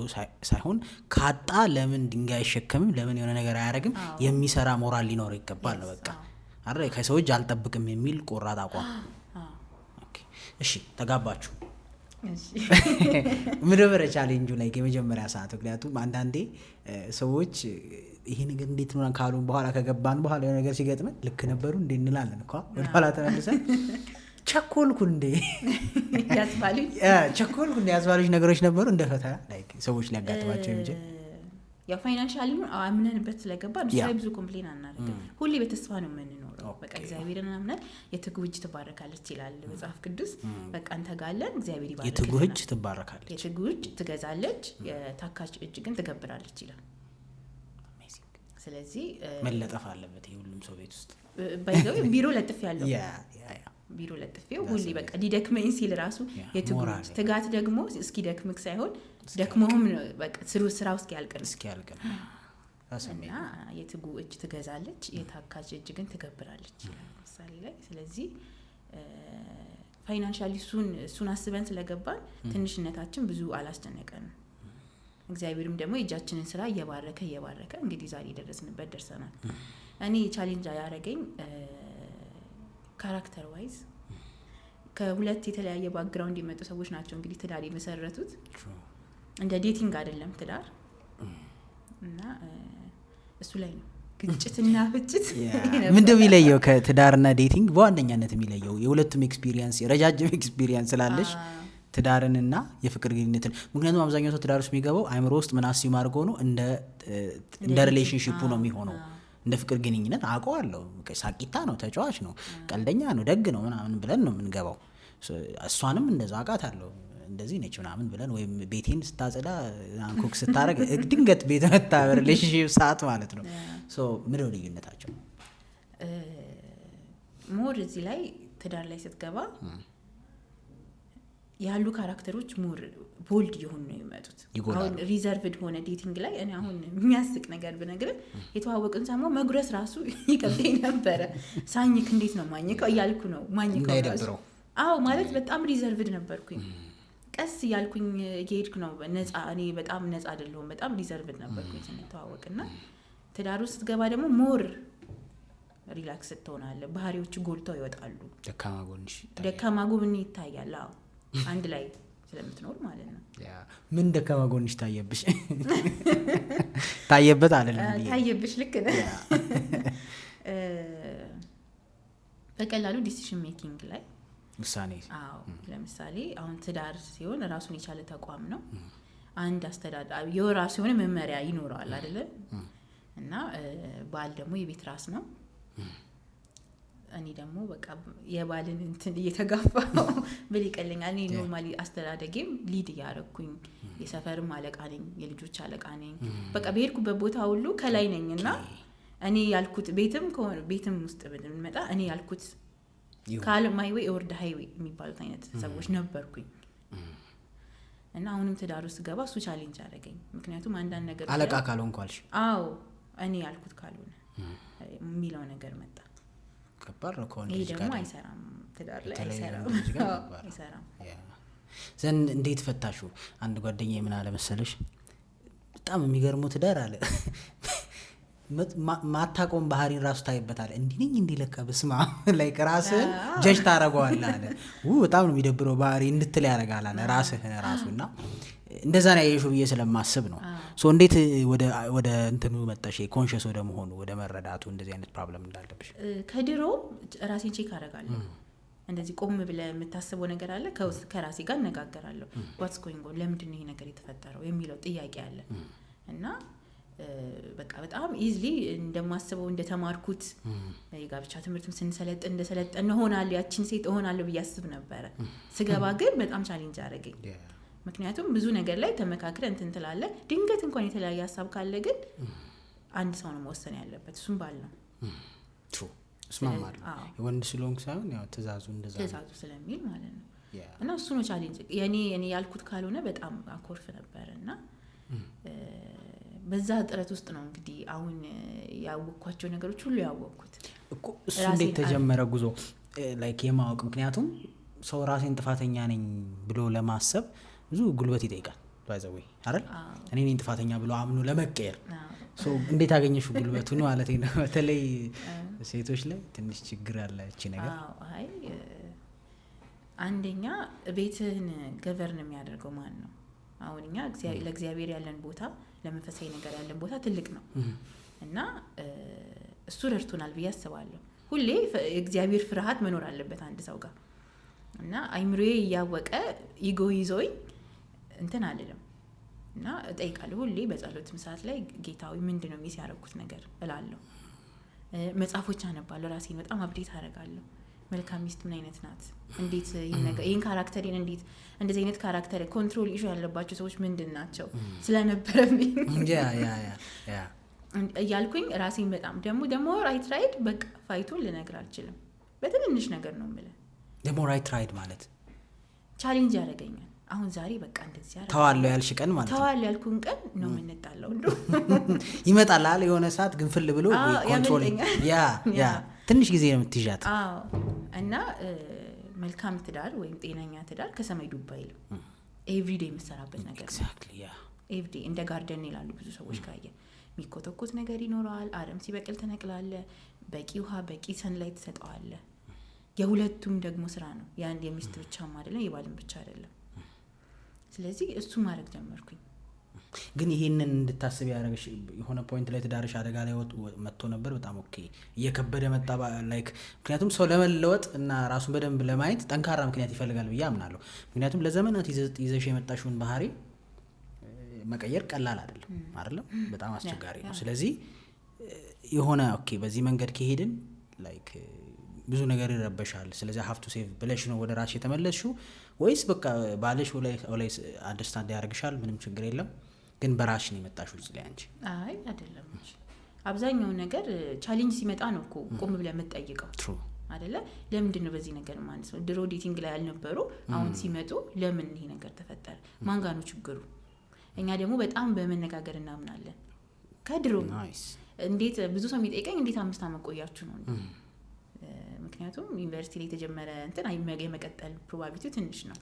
ሳይሆን ካጣ ለምን ድንጋይ አይሸከምም፣ ለምን የሆነ ነገር አያደርግም፣ የሚሰራ ሞራል ሊኖረው ይገባል ነው በቃ አይደል? ከሰው እጅ አልጠብቅም የሚል ቆራጥ አቋም። እሺ ተጋባችሁ። ምድብረ ቻሌንጁ ላይ የመጀመሪያ ሰዓት፣ ምክንያቱም አንዳንዴ ሰዎች ይሄ ነገር እንዴት ነው ካሉን በኋላ ከገባን በኋላ የሆነ ነገር ሲገጥመን ልክ ነበሩ እንዴ እንላለን እኮ ወደ ኋላ ተመልሰን ቸኮልኩ እንዴ ያስባሉኝ ነገሮች ነበሩ እንደ ፈተና ላይክ ሰዎች ሊያጋጥማቸው የሚችል ያው ፋይናንሻሊ አምነንበት ስለገባን እሱ ላይ ብዙ ኮምፕሌን አናደርግም። ሁሌ በተስፋ ነው የምንኖረው። በቃ እግዚአብሔርን አምነን የትጉ እጅ ትባረካለች ይላል መጽሐፍ ቅዱስ። በቃ እንተጋለን፣ እግዚአብሔር ይባርካል። የትጉ እጅ ትባረካለች፣ የትጉ እጅ ትገዛለች፣ የታካች እጅ ግን ትገብራለች ይላል። ስለዚህ መለጠፍ አለበት የሁሉም ሰው ቤት ውስጥ ባይዘው ቢሮ ለጥፍ ያለው ቢሮ ለጥፌው ሁሌ በቃ ሊደክመኝ ሲል ራሱ የትጉ ትጋት ደግሞ እስኪ ደክምክ ሳይሆን ደክሞህም በቃ ስራው እስኪያልቅ እና የትጉ እጅ ትገዛለች፣ የታካች እጅ ግን ትገብራለች ምሳሌ ላይ። ስለዚህ ፋይናንሻሊ እሱን አስበን ስለገባን ትንሽነታችን ብዙ አላስጨነቀንም። እግዚአብሔርም ደግሞ የእጃችንን ስራ እየባረከ እንግዲህ ዛሬ ደረስንበት ደርሰናል። እኔ ቻሌንጅ ያደረገኝ ካራክተር ዋይዝ ከሁለት የተለያየ ባክግራውንድ የመጡ ሰዎች ናቸው እንግዲህ ትዳር የመሰረቱት። እንደ ዴቲንግ አይደለም ትዳር እና እሱ ላይ ነው ግጭትና ፍጭት። ምንድነው የሚለየው ከትዳርና ዴቲንግ? በዋነኛነት የሚለየው የሁለቱም ኤክስፒሪየንስ ረጃጅም ኤክስፒሪየንስ ስላለሽ ትዳርንና የፍቅር ግንኙነትን። ምክንያቱም አብዛኛው ሰው ትዳር ውስጥ የሚገባው አይምሮ ውስጥ ምን አስዩ አድርጎ ነው እንደ ሪሌሽንሺፑ ነው የሚሆነው። እንደ ፍቅር ግንኙነት አውቀዋለሁ፣ ሳቂታ ነው፣ ተጫዋች ነው፣ ቀልደኛ ነው፣ ደግ ነው ምናምን ብለን ነው የምንገባው። እሷንም እንደዛ አውቃታለሁ እንደዚህ ነች ምናምን ብለን ወይም ቤቴን ስታጸዳ አንኮክ ስታረግ ድንገት ቤት መታ ሪሌሽንሺፕ ሰዓት ማለት ነው። ምንድነው ልዩነታቸው? ሞር እዚህ ላይ ትዳር ላይ ስትገባ ያሉ ካራክተሮች ሞር ቦልድ የሆኑ ነው የሚመጡት። አሁን ሪዘርቭድ ሆነ ዴቲንግ ላይ እኔ አሁን የሚያስቅ ነገር ብነግርህ የተዋወቅን ሰሞን መጉረስ ራሱ ይከብደኝ ነበረ። ሳኝክ እንዴት ነው ማኝከው እያልኩ ነው ማኝከው ራሱ። ማለት በጣም ሪዘርቭድ ነበርኩኝ። ቀስ እያልኩኝ እየሄድኩ ነው ነፃ። እኔ በጣም ነፃ አይደለሁም፣ በጣም ሪዘርቭድ ነበርኩኝ ስንተዋወቅና ትዳር ውስጥ ስትገባ ደግሞ ሞር ሪላክስ ትሆናለህ። ባህሪዎች ጎልተው ይወጣሉ። ደካማ ጎን ይታያል። አንድ ላይ ስለምትኖር ማለት ነው። ምን ደካማ ጎንሽ ታየብሽ? ታየበት አይደለም ታየብሽ። ልክ ነህ። በቀላሉ ዲሲሽን ሜኪንግ ላይ ውሳኔ። ለምሳሌ አሁን ትዳር ሲሆን ራሱን የቻለ ተቋም ነው። አንድ አስተዳዳሪ የራሱ የሆነ መመሪያ ይኖረዋል አይደለ? እና ባል ደግሞ የቤት ራስ ነው። እኔ ደግሞ በቃ የባልን እንትን እየተጋፋው ብል ይቀለኛል። እኔ ኖርማሊ አስተዳደጌም ሊድ እያደረኩኝ የሰፈርም አለቃ ነኝ፣ የልጆች አለቃ ነኝ። በቃ በሄድኩበት ቦታ ሁሉ ከላይ ነኝና እኔ ያልኩት ቤትም ውስጥ ብንመጣ እኔ ያልኩት ካል ማይ ዌይ ኦር ደ ሃይዌይ የሚባሉት አይነት ሰዎች ነበርኩኝ። እና አሁንም ትዳር ውስጥ ገባ እሱ ቻሌንጅ አደረገኝ። ምክንያቱም አንዳንድ ነገር አለቃ ካልሆንኩ አልሽ። እኔ ያልኩት ካልሆነ የሚለው ነገር መጣ። ከባድ ነው። ይሄ ደግሞ አይሰራም፣ ትዳር ላይ አይሰራም። ዘንድ እንዴት ፈታሹ? አንድ ጓደኛዬ ምን አለ መሰለሽ፣ በጣም የሚገርመው ትዳር አለ ማታቆም ባህሪን ራሱ ታይበታል። እንዲህ ነኝ እንዲህ ለካ በስማ ላይክ ራስህን ጀጅ ታደርገዋለህ አለ። በጣም ነው የሚደብረው ባህሪ እንድትል ያደርጋል አለ ራስህን ራሱና እንደዛ ነው ያየሽው ብዬ ስለማስብ ነው። እንዴት ወደ እንትኑ መጣሽ ኮንሽስ ወደ መሆኑ ወደ መረዳቱ እንደዚህ አይነት ፕሮብለም እንዳለብሽ? ከድሮ ራሴን ቼክ አደርጋለሁ። እንደዚህ ቆም ብለህ የምታስበው ነገር አለ። ከራሴ ጋር እነጋገራለሁ። ዋትስ ጎይንግ ኦን፣ ለምንድን ነው ይሄ ነገር የተፈጠረው የሚለው ጥያቄ አለ። እና በቃ በጣም ኢዝሊ እንደማስበው እንደተማርኩት የጋብቻ ትምህርትም ስንሰለጥን እንደሰለጠን ሆናል ያቺን ሴት ሆናለሁ ብዬ አስብ ነበር። ስገባ ግን በጣም ቻሌንጅ አደረገኝ። ምክንያቱም ብዙ ነገር ላይ ተመካክረን እንትን ትላለህ። ድንገት እንኳን የተለያየ ሀሳብ ካለ ግን አንድ ሰው ነው መወሰን ያለበት፣ እሱም ባል ነው። ትሩ እስማማለሁ። ወንድ ስለሆንክ ሳይሆን ያው ትእዛዙ ስለሚል ማለት ነው። እና እሱ ነው ቻሌንጅ። እኔ ያልኩት ካልሆነ በጣም አኮርፍ ነበር እና በዛ ጥረት ውስጥ ነው እንግዲህ አሁን ያወቅኳቸው ነገሮች ሁሉ ያወቅኩት እኮ። እሱ እንዴት ተጀመረ ጉዞ ላይክ የማወቅ? ምክንያቱም ሰው ራሴን ጥፋተኛ ነኝ ብሎ ለማሰብ ብዙ ጉልበት ይጠይቃል። ባይዘዌ አይደል? እኔ ነኝ ጥፋተኛ ብሎ አምኖ ለመቀየር እንዴት አገኘሽው ጉልበቱን ማለት ነው? በተለይ ሴቶች ላይ ትንሽ ችግር አለ እቺ ነገር። አይ አንደኛ ቤትህን ገቨርን የሚያደርገው ማን ነው? አሁን እኛ ለእግዚአብሔር ያለን ቦታ፣ ለመንፈሳዊ ነገር ያለን ቦታ ትልቅ ነው እና እሱ ረድቶናል ብዬ አስባለሁ። ሁሌ እግዚአብሔር ፍርሃት መኖር አለበት አንድ ሰው ጋር እና አይምሮዬ እያወቀ ኢጎ ይዞኝ እንትን አልልም እና እጠይቃለሁ ሁሌ በጸሎትም ሰዓት ላይ ጌታዊ ምንድነው ሚስ ያደረኩት ነገር እላለሁ። መጽሐፎች አነባለሁ፣ ራሴን በጣም አፕዴት አደርጋለሁ። መልካም ሚስት ምን አይነት ናት? እንዴት ይሄን ካራክተሪን እንዴት እንደዚህ አይነት ካራክተር ኮንትሮል ኢሹ ያለባቸው ሰዎች ምንድን ናቸው ስለነበረብኝ እያልኩኝ ራሴን በጣም ደግሞ ራይት በቃ ፋይቱን ልነግር አልችልም። በትንንሽ ነገር ነው የምልህ። ደግሞ ራይት ማለት ቻሌንጅ ያደርገኛል። አሁን ዛሬ በቃ እንደዚህ ያደርጋል ተዋለው ያልሽ ቀን ማለት ነው። ተዋለው ያልኩን ቀን ነው የምንጣለው እንደው ይመጣል የሆነ ሰዓት ግንፍል ብሎ ኮንትሮል ያ ትንሽ ጊዜ ነው የምትይዣት። እና መልካም ትዳር ወይም ጤነኛ ትዳር ከሰማይ ዱብ አይልም። ኤቭሪዴይ የምትሰራበት ነገር ነው። ኤቭሪዴይ እንደ ጋርደን ይላሉ ብዙ ሰዎች ካየ የሚኮተኮት ነገር ይኖረዋል። አረም ሲበቅል ትነቅላለህ። በቂ ውሃ በቂ ሰንላይት ትሰጠዋለህ። የሁለቱም ደግሞ ስራ ነው። የአንድ የሚስት ብቻም አይደለም የባልም ብቻ አይደለም። ስለዚህ እሱ ማድረግ ጀመርኩኝ። ግን ይሄንን እንድታስብ ያደረገሽ የሆነ ፖይንት ላይ ትዳርሽ አደጋ ላይ መጥቶ ነበር? በጣም ኦኬ እየከበደ መጣ ላይክ? ምክንያቱም ሰው ለመለወጥ እና ራሱን በደንብ ለማየት ጠንካራ ምክንያት ይፈልጋል ብዬ አምናለሁ። ምክንያቱም ለዘመናት ይዘሽ የመጣሽውን ባህሪ መቀየር ቀላል አይደለም፣ በጣም አስቸጋሪ ነው። ስለዚህ የሆነ ኦኬ በዚህ መንገድ ከሄድን ላይክ ብዙ ነገር ይረበሻል፣ ስለዚህ ሀፍቱ ሴቭ ብለሽ ነው ወደ ራስሽ የተመለስሽው? ወይስ በቃ ባለሽ ላይ አንደርስታንድ ያደርግሻል ምንም ችግር የለም ግን በራስሽ ነው የመጣሽው እዚህ ላይ አንቺ? አይ አይደለም። አብዛኛው ነገር ቻሌንጅ ሲመጣ ነው እኮ ቆም ብለህ የምትጠይቀው አይደለ? ለምንድን ነው በዚህ ነገር ማለት ነው ድሮ ዴቲንግ ላይ ያልነበሩ አሁን ሲመጡ ለምን ይሄ ነገር ተፈጠረ? ማን ጋር ነው ችግሩ? እኛ ደግሞ በጣም በመነጋገር እናምናለን ከድሮ። እንዴት ብዙ ሰው የሚጠይቀኝ እንዴት 5 ዓመት ቆያችሁ ነው። ምክንያቱም ዩኒቨርሲቲ ላይ የተጀመረ እንትን የመቀጠል ፕሮባቢሊቲው ትንሽ ነው።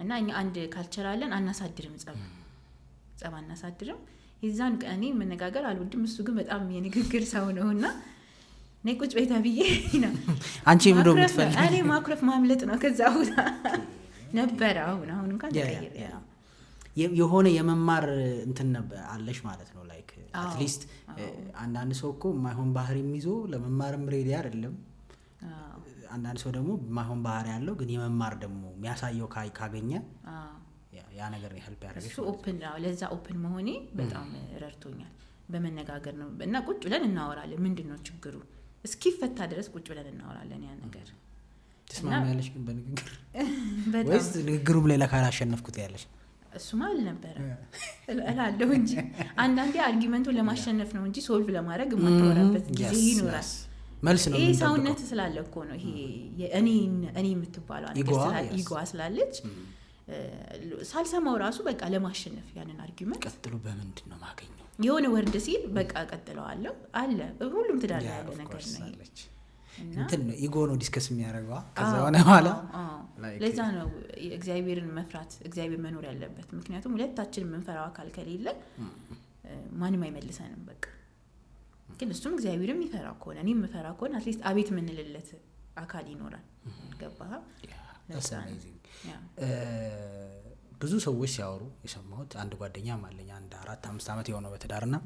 እና እኛ አንድ ካልቸር አለን፣ አናሳድርም ጸብ አናሳድርም። የዛን ቀኔ መነጋገር አልወድም፣ እሱ ግን በጣም የንግግር ሰው ነውና ነይ ቁጭ በይ ተብዬ ነው አንቺ ምንድን ነው የምትፈልጊው? እኔ ማኩረፍ ማምለጥ ነው ከዛ ቦታ ነበር። አሁን እንኳን ተቀየረ። የሆነ የመማር እንትን አለሽ ማለት ነው ላይክ አትሊስት አንዳንድ ሰው እኮ ማይሆን ባህሪ ይዞ ለመማርም ሬዲ አይደለም። አንዳንድ ሰው ደግሞ ማይሆን ባህሪ ያለው ግን የመማር ደግሞ የሚያሳየው ካገኘ ያ ነገር ሄልፕ ያደርጋል። እሱ ኦፕን ነው። ለዛ ኦፕን መሆኔ በጣም ረድቶኛል። በመነጋገር ነው እና ቁጭ ብለን እናወራለን። ምንድነው ችግሩ እስኪፈታ ድረስ ቁጭ ብለን እናወራለን ያን ነገር። ትስማሚያለሽ ግን በንግግር ወይስ ንግግሩም ላይ ካላሸነፍኩት ያለሽ? እሱማ አልነበረም እላለሁ እንጂ አንዳንዴ አርጊመንቱን ለማሸነፍ ነው እንጂ ሶልቭ ለማድረግ የማታወራበት ጊዜ ይኖራል። መልስ ነው ይሄ ሰውነት ስላለ እኮ ነው። ይሄ እኔ የምትባለው ኢጎዋ ስላለች ሳልሰማው ራሱ በቃ ለማሸነፍ ያንን አርጊመንት ቀጥሎ በምንድን ነው ማገኘው የሆነ ወርድ ሲል በቃ ቀጥለዋለሁ አለ። ሁሉም ትዳር ያለ ነገር ነው እንትን ነው ኢጎ ነው ዲስከስ የሚያደርገው ከዛ ሆነ በኋላ። ለዛ ነው እግዚአብሔርን መፍራት እግዚአብሔር መኖር ያለበት። ምክንያቱም ሁለታችን የምንፈራው አካል ከሌለ ማንም አይመልሰንም በቃ። ግን እሱም እግዚአብሔርም የሚፈራው ከሆነ እኔም የምፈራው ከሆነ አትሊስት አቤት የምንልለት አካል ይኖራል። ገባህ? ብዙ ሰዎች ሲያወሩ የሰማሁት አንድ ጓደኛም አለኝ አንድ 4-5 ዓመት የሆነው በትዳርና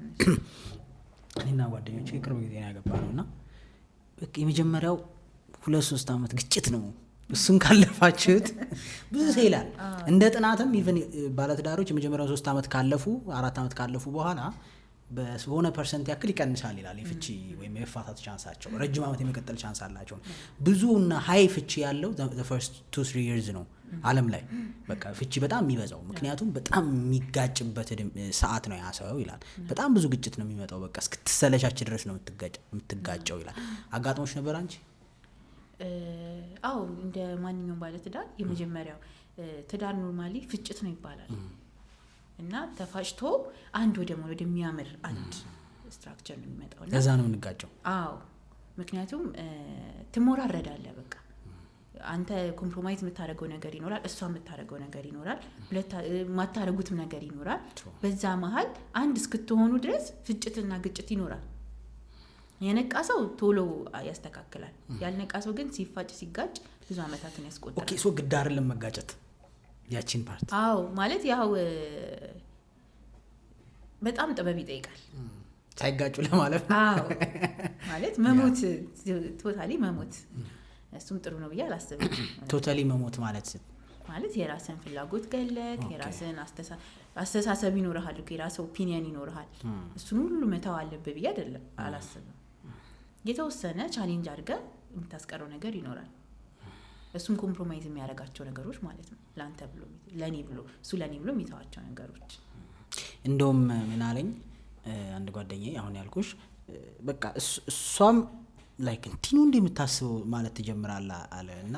እኔና ጓደኞቼ ቅርብ ጊዜ ያገባነውና የመጀመሪያው 2-3 ዓመት ግጭት ነው። እሱን ካለፋችሁት ብዙ ይላል እንደ ጥናትም ኢቭን ባለትዳሮች የመጀመሪያው 3 ዓመት ካለፉ 4 ዓመት ካለፉ በኋላ በሆነ ፐርሰንት ያክል ይቀንሳል ይላል የፍቺ ወይም የመፋታት ቻንሳቸው ረጅም ዓመት የመቀጠል ቻንስ አላቸው። ብዙና ሀይ ፍቺ ያለው the first 2-3 years ነው ዓለም ላይ በቃ ፍቺ በጣም የሚበዛው ምክንያቱም በጣም የሚጋጭበት ሰዓት ነው ያሰው ይላል። በጣም ብዙ ግጭት ነው የሚመጣው በቃ እስክትሰለቻች ድረስ ነው የምትጋጨው ይላል። አጋጥሞሽ ነበር አንቺ? አዎ እንደ ማንኛውም ባለ ትዳር የመጀመሪያው ትዳር ኖርማሊ ፍጭት ነው ይባላል እና ተፋጭቶ አንድ ወደሚያምር አንድ ስትራክቸር ነው የሚመጣው እና ለዛ ነው የምንጋጨው። አዎ ምክንያቱም ትሞራረዳለህ በቃ አንተ ኮምፕሮማይዝ የምታደርገው ነገር ይኖራል፣ እሷ የምታደርገው ነገር ይኖራል፣ ማታረጉትም ነገር ይኖራል። በዛ መሀል አንድ እስክትሆኑ ድረስ ፍጭትና ግጭት ይኖራል። የነቃ ሰው ቶሎ ያስተካክላል፣ ያልነቃ ሰው ግን ሲፋጭ ሲጋጭ ብዙ አመታትን ያስቆጥራል። ኦኬ ሶ ግዳር ለመጋጨት ያቺን ፓርት አዎ ማለት ያው በጣም ጥበብ ይጠይቃል ሳይጋጩ ለማለፍ። አዎ ማለት መሞት ቶታሊ መሞት እሱም ጥሩ ነው ብዬ አላስብም። ቶታሊ መሞት ማለት የራስን ፍላጎት ገለክ የራስን አስተሳሰብ ይኖርሃል እኮ የራስ ኦፒኒየን ይኖርሃል። እሱን ሁሉ መተው አለብህ ብዬ አይደለም አላስብም። የተወሰነ ቻሌንጅ አድርገህ የምታስቀረው ነገር ይኖራል። እሱም ኮምፕሮማይዝ የሚያደርጋቸው ነገሮች ማለት ነው። ላንተ ብሎ ለኔ ብሎ እሱ ለኔ ብሎ የሚተዋቸው ነገሮች። እንደውም ምን አለኝ አንድ ጓደኛዬ አሁን ያልኩሽ በቃ እሷም ላይክ እንቲኑ እንደምታስበው ማለት ትጀምራለህ አለና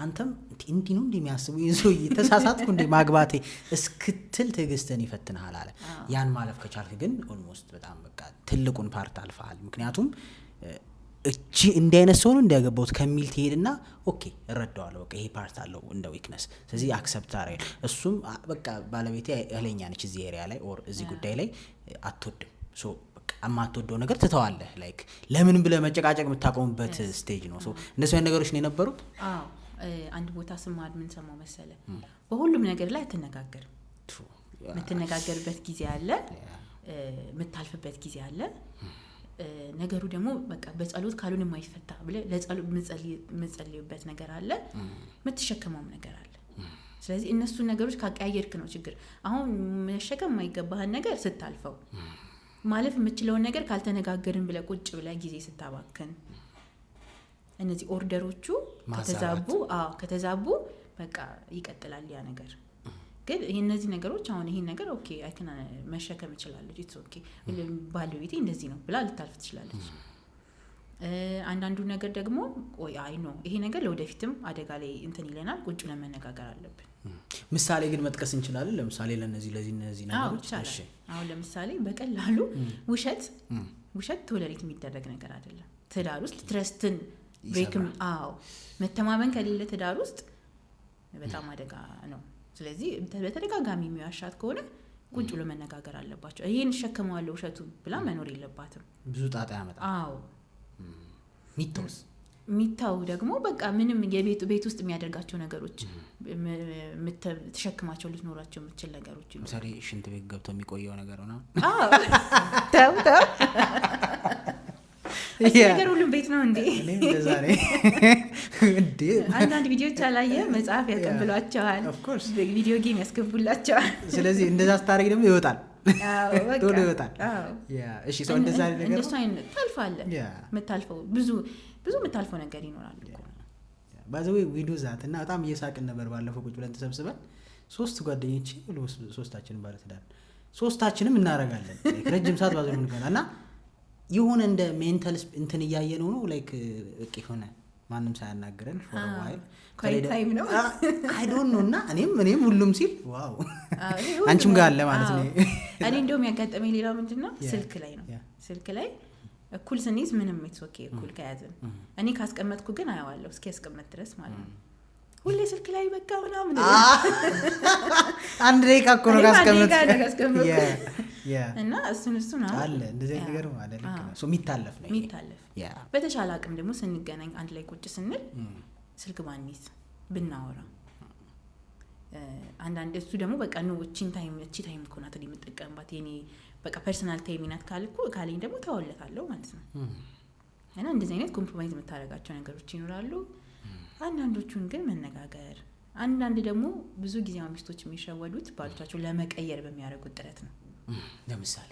አንተም እንቲኑ እንደሚያስቡ ይዞ እየተሳሳትኩ ማግባቴ እስክትል ትዕግስትን ይፈትናል አለ። ያን ማለፍ ከቻልክ ግን ኦልሞስት በጣም በቃ ትልቁን ፓርት አልፈሃል። ምክንያቱም እቺ እንደ አይነት ሰው ነው እንዲያገባውት ከሚል ትሄድና ኦኬ እረዳዋለሁ በቃ ይሄ ፓርት አለው እንደ ዊክነስ ስለዚህ አክሰፕት አረጋለሁ። እሱም በቃ ባለቤቴ እለኛ ነች እዚህ ኤሪያ ላይ ኦር እዚህ ጉዳይ ላይ አትወድም ሶ አማትወደው ነገር ትተዋለህ። ላይክ ለምን ብለህ መጨቃጨቅ የምታቆምበት ስቴጅ ነው። ሶ እንደዚህ አይነት ነገሮች ነው የነበሩት። አዎ አንድ ቦታ ስማድ ምን ሰማው መሰለ በሁሉም ነገር ላይ አትነጋገርም። የምትነጋገርበት ጊዜ አለ፣ የምታልፍበት ጊዜ አለ። ነገሩ ደግሞ በቃ በጸሎት ካልሆነ የማይፈታ ብለህ ለጸሎት የምትጸልይበት ነገር አለ፣ የምትሸከመው ነገር አለ። ስለዚህ እነሱ ነገሮች ካቀያየርክ ነው ችግር። አሁን መሸከም የማይገባህን ነገር ስታልፈው ማለፍ የምትችለውን ነገር ካልተነጋገርን ብለህ ቁጭ ብለህ ጊዜ ስታባክን እነዚህ ኦርደሮቹ ከተዛቡ በቃ ይቀጥላል ያ ነገር። ግን እነዚህ ነገሮች አሁን ይሄን ነገር ኦኬ አይከና መሸከም እችላለሁ ኢትስ ኦኬ ባለቤቴ እንደዚህ ነው ብላ ልታልፍ ትችላለች። አንዳንዱ ነገር ደግሞ አይ ኖ ይሄ ነገር ለወደፊትም አደጋ ላይ እንትን ይለናል፣ ቁጭ ብለን መነጋገር አለብን። ምሳሌ ግን መጥቀስ እንችላለን። ለምሳሌ ለነዚህ ነገሮች እሺ አሁን ለምሳሌ በቀላሉ ውሸት ቶለሬት የሚደረግ ነገር አይደለም። ትዳር ውስጥ ትረስትን ብሬክም መተማመን ከሌለ ትዳር ውስጥ በጣም አደጋ ነው። ስለዚህ በተደጋጋሚ የሚዋሻት ከሆነ ቁጭ ብሎ መነጋገር አለባቸው። ይሄን ሸከመዋለሁ ውሸቱን ብላ መኖር የለባትም። ብዙ ጣጣ ያመጣል። አዎ ሚታው ደግሞ በቃ ምንም ቤት ውስጥ የሚያደርጋቸው ነገሮች ተሸክማቸው ልትኖራቸው የምትችል ነገሮች ነው። ለምሳሌ ሽንት ቤት ገብቶ የሚቆየው ነገር ነው። ተው ነገር ሁሉም ቤት ነው እንዴ? እንደዛ ነው እንዴ? አንዳንድ ቪዲዮዎች አላየ መጽሐፍ ያቀብሏቸዋል፣ ቪዲዮ ጌም ያስገቡላቸዋል። ስለዚህ እንደዛ ስታደርግ ደግሞ ይወጣል። ቶሎ ይወጣል። እሺ ሰው እንደዛ ነገር እንደሱ አይነት ታልፋለህ። የምታልፈው ብዙ የምታልፈው ነገር ይኖራል እኮ ባዘው ቪዲዮ ዛት እና በጣም እየሳቅን ነበር። ባለፈው ቁጭ ብለን ተሰብስበን ሶስት ጓደኞቼ ሶስታችንም ባለ ትዳር ሶስታችንም እናረጋለን ረጅም ሰዓት ባዘው እንገናና የሆነ እንደ ሜንታል እንትን እያየነው ነው ላይክ እቂ ሆነ ማንም ሳያናግረን ፎር ዋይል ታይም ነው አይ ዶንት ኖ እና እኔም ሁሉም ሲል ዋው አንቺም ጋር አለ ማለት ነው። እኔ እንደውም ያጋጠመኝ ሌላ ምንድነው ስልክ ላይ እኩል ስንይዝ ምንም ኦኬ እኩል ከያዘን እኔ ካስቀመጥኩ ግን አያዋለሁ እስኪ ያስቀመጥ ድረስ ማለት ነው። ሁሌ ስልክ ላይ በቃ ምናምን አንድ ደቂቃ እኮ ነው ካስቀመጥኩ እና እሱን ነው አለ እንደዚህ አይነት ነገር ማለት ነው። ሶ የሚታለፍ በተሻለ አቅም ደግሞ ስንገናኝ አንድ ላይ ቁጭ ስንል ስልክ ባንይዝ ብናወራ አንዳንድ እሱ ደግሞ በቃ ነው እቺ ታይም እኮ ናት የምጠቀምባት የኔ በቃ ፐርሰናል ታይም ናት ካለኝ ደግሞ ተወለታለሁ ማለት ነው። እና እንደዚህ አይነት ኮምፕሮማይዝ የምታደርጋቸው ነገሮች ይኖራሉ። አንዳንዶቹን ግን መነጋገር አንዳንድ ደግሞ ብዙ ጊዜ ሚስቶች የሚሸወዱት ባሎቻቸው ለመቀየር በሚያደርጉት ጥረት ነው። ለምሳሌ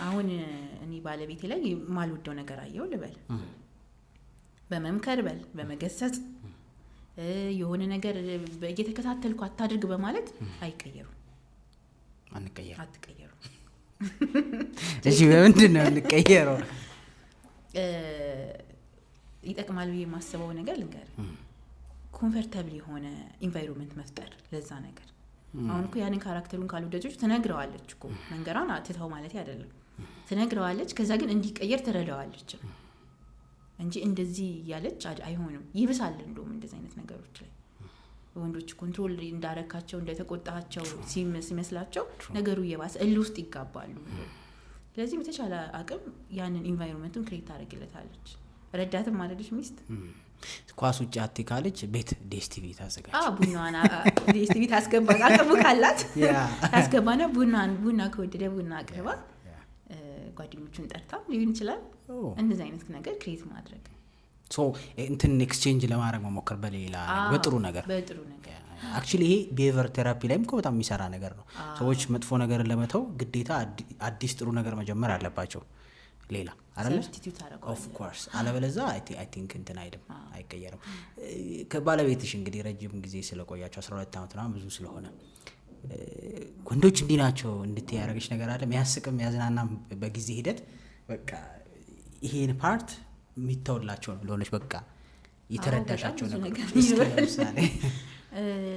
አሁን እኔ ባለቤቴ ላይ የማልወደው ነገር አየው ልበል፣ በመምከር በል በመገሰጽ የሆነ ነገር እየተከታተልኩ አታድርግ በማለት አይቀየሩም። አትቀየሩ። እሺ በምንድን ነው እንቀየረው? ይጠቅማል ብዬ የማስበው ነገር ልንገር፣ ኮምፈርታብል የሆነ ኢንቫይሮንመንት መፍጠር ለዛ ነገር። አሁን እኮ ያንን ካራክተሩን ካልወደደች ትነግረዋለች እኮ፣ መንገሯን አትተው ማለት አይደለም፣ ትነግረዋለች። ከዛ ግን እንዲቀየር ትረዳዋለች እንጂ እንደዚህ ያለች አይሆንም። ይብሳል እንደውም እንደዚህ አይነት ነገሮች ላይ ወንዶች ኮንትሮል እንዳረካቸው እንደተቆጣቸው ሲመስላቸው ነገሩ እየባሰ እል ውስጥ ይጋባሉ። ስለዚህ በተቻለ አቅም ያንን ኢንቫይሮንመንቱን ክሬት ታደርግለታለች። ረዳትም ማለልሽ ሚስት ኳስ ውጭ አትካለች ቤት ዲኤስቲቪ ታዘጋጅ። ቡናዋን ዲኤስቲቪ ታስገባ፣ አቅሙ ካላት ታስገባና ቡና ከወደደ ቡና አቅርባ ጓደኞቹን ጠርታ ሊሆን ይችላል። እንደዚህ አይነት ነገር ክሬት ማድረግ እንትን ኤክስቼንጅ ለማድረግ መሞከር በሌላ በጥሩ ነገር አክቹሊ ይሄ ቢሄቨር ቴራፒ ላይም እኮ በጣም የሚሰራ ነገር ነው። ሰዎች መጥፎ ነገርን ለመተው ግዴታ አዲስ ጥሩ ነገር መጀመር አለባቸው። ሌላ አይደለ ኦፍ ኮርስ፣ አለበለዚያ አይ ቲንክ እንትን አይቀየርም። ከባለቤትሽ እንግዲህ ረጅም ጊዜ ስለቆያቸው 12 ዓመት ነው ብዙ ስለሆነ ወንዶች እንዲህ ናቸው እንድትይ ያደረገች ነገር አለ? የሚያስቅም የሚያዝናናም በጊዜ ሂደት በቃ ይሄን ፓርት የሚተውላቸው ነው ለሆነች በቃ የተረዳሻቸው ነገሮች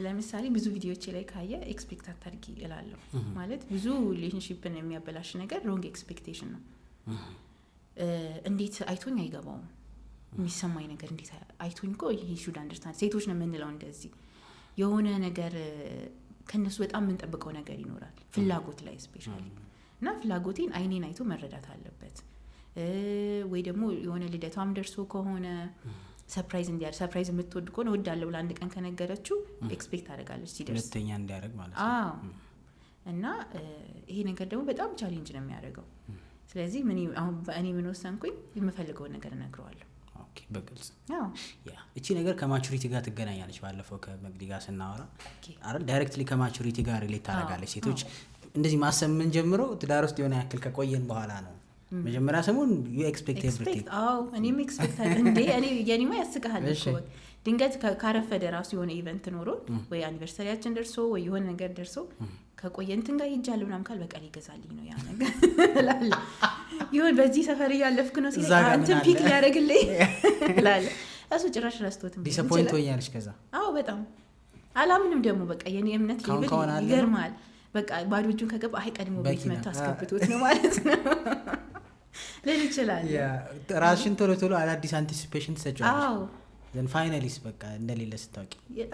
ለምሳሌ ብዙ ቪዲዮዎች ላይ ካየ ኤክስፔክት አታድርጊ እላለሁ። ማለት ብዙ ሪሌሽንሺፕን የሚያበላሽ ነገር ሮንግ ኤክስፔክቴሽን ነው። እንዴት አይቶኝ አይገባውም የሚሰማኝ ነገር እንዴት አይቶኝ እኮ ይሄ ሹድ አንደርስታንድ። ሴቶች ነው የምንለው እንደዚህ የሆነ ነገር ከነሱ በጣም የምንጠብቀው ነገር ይኖራል ፍላጎት ላይ ስፔሻሊ። እና ፍላጎቴን አይኔን አይቶ መረዳት አለበት። ወይ ደግሞ የሆነ ልደቷም ደርሶ ከሆነ ሰርፕራይዝ እንዲያደርግ፣ ሰርፕራይዝ የምትወድ ከሆነ እወዳለሁ ብላ አንድ ቀን ከነገረችው ኤክስፔክት አደርጋለች ሲደርስ ሁለተኛ እንዲያደርግ ማለት ነው። እና ይሄ ነገር ደግሞ በጣም ቻሌንጅ ነው የሚያደርገው። ስለዚህ አሁን እኔ ምን ወሰንኩኝ፣ የምፈልገውን ነገር እነግረዋለሁ በግልጽ። እቺ ነገር ከማቹሪቲ ጋር ትገናኛለች። ባለፈው ከመግዲ ጋር ስናወራ አይደል ዳይሬክትሊ ከማቹሪቲ ጋር ሪሌት ታደርጋለች። ሴቶች እንደዚህ ማሰብ ምን ጀምሮ ትዳር ውስጥ የሆነ ያክል ከቆየን በኋላ ነው። መጀመሪያ ሰሞን ዩ ኤክስፔክት ኤቭሪቲንግ። እኔም ኤክስፔክት እንዴ እኔ የኔማ ያስቀሃል እኮ ድንገት ካረፈደ ራሱ የሆነ ኢቨንት ኖሮ ወይ አኒቨርሰሪያችን ደርሶ ወይ የሆነ ነገር ደርሶ ከቆየ እንትን ጋር ሄጃለሁ ምናምን ካል በቃ ሊገዛልኝ ነው ያ ነገር እላለሁ። ይሁን በዚህ ሰፈር እያለፍክ ነው ሲል አንተን ፒክ ሊያደርግልኝ እላለሁ። እሱ ጭራሽ ረስቶትም ዲስአፖይንት ሆኛለሽ። ከዛ በጣም አላምንም ደግሞ በቃ የኔ እምነት ሌብል ይገርማል። በቃ ባዶ እጁን ከገባ ቀድሞ ቤት መጥቶ አስገብቶት ነው ማለት ነው ልል ይችላል። ራስሽን ቶሎ ቶሎ አዳዲስ አንቲሲፔሽን ትሰጫለሽ። ዘን ፋይናሊስ በቃ እንደሌለ ስታውቂ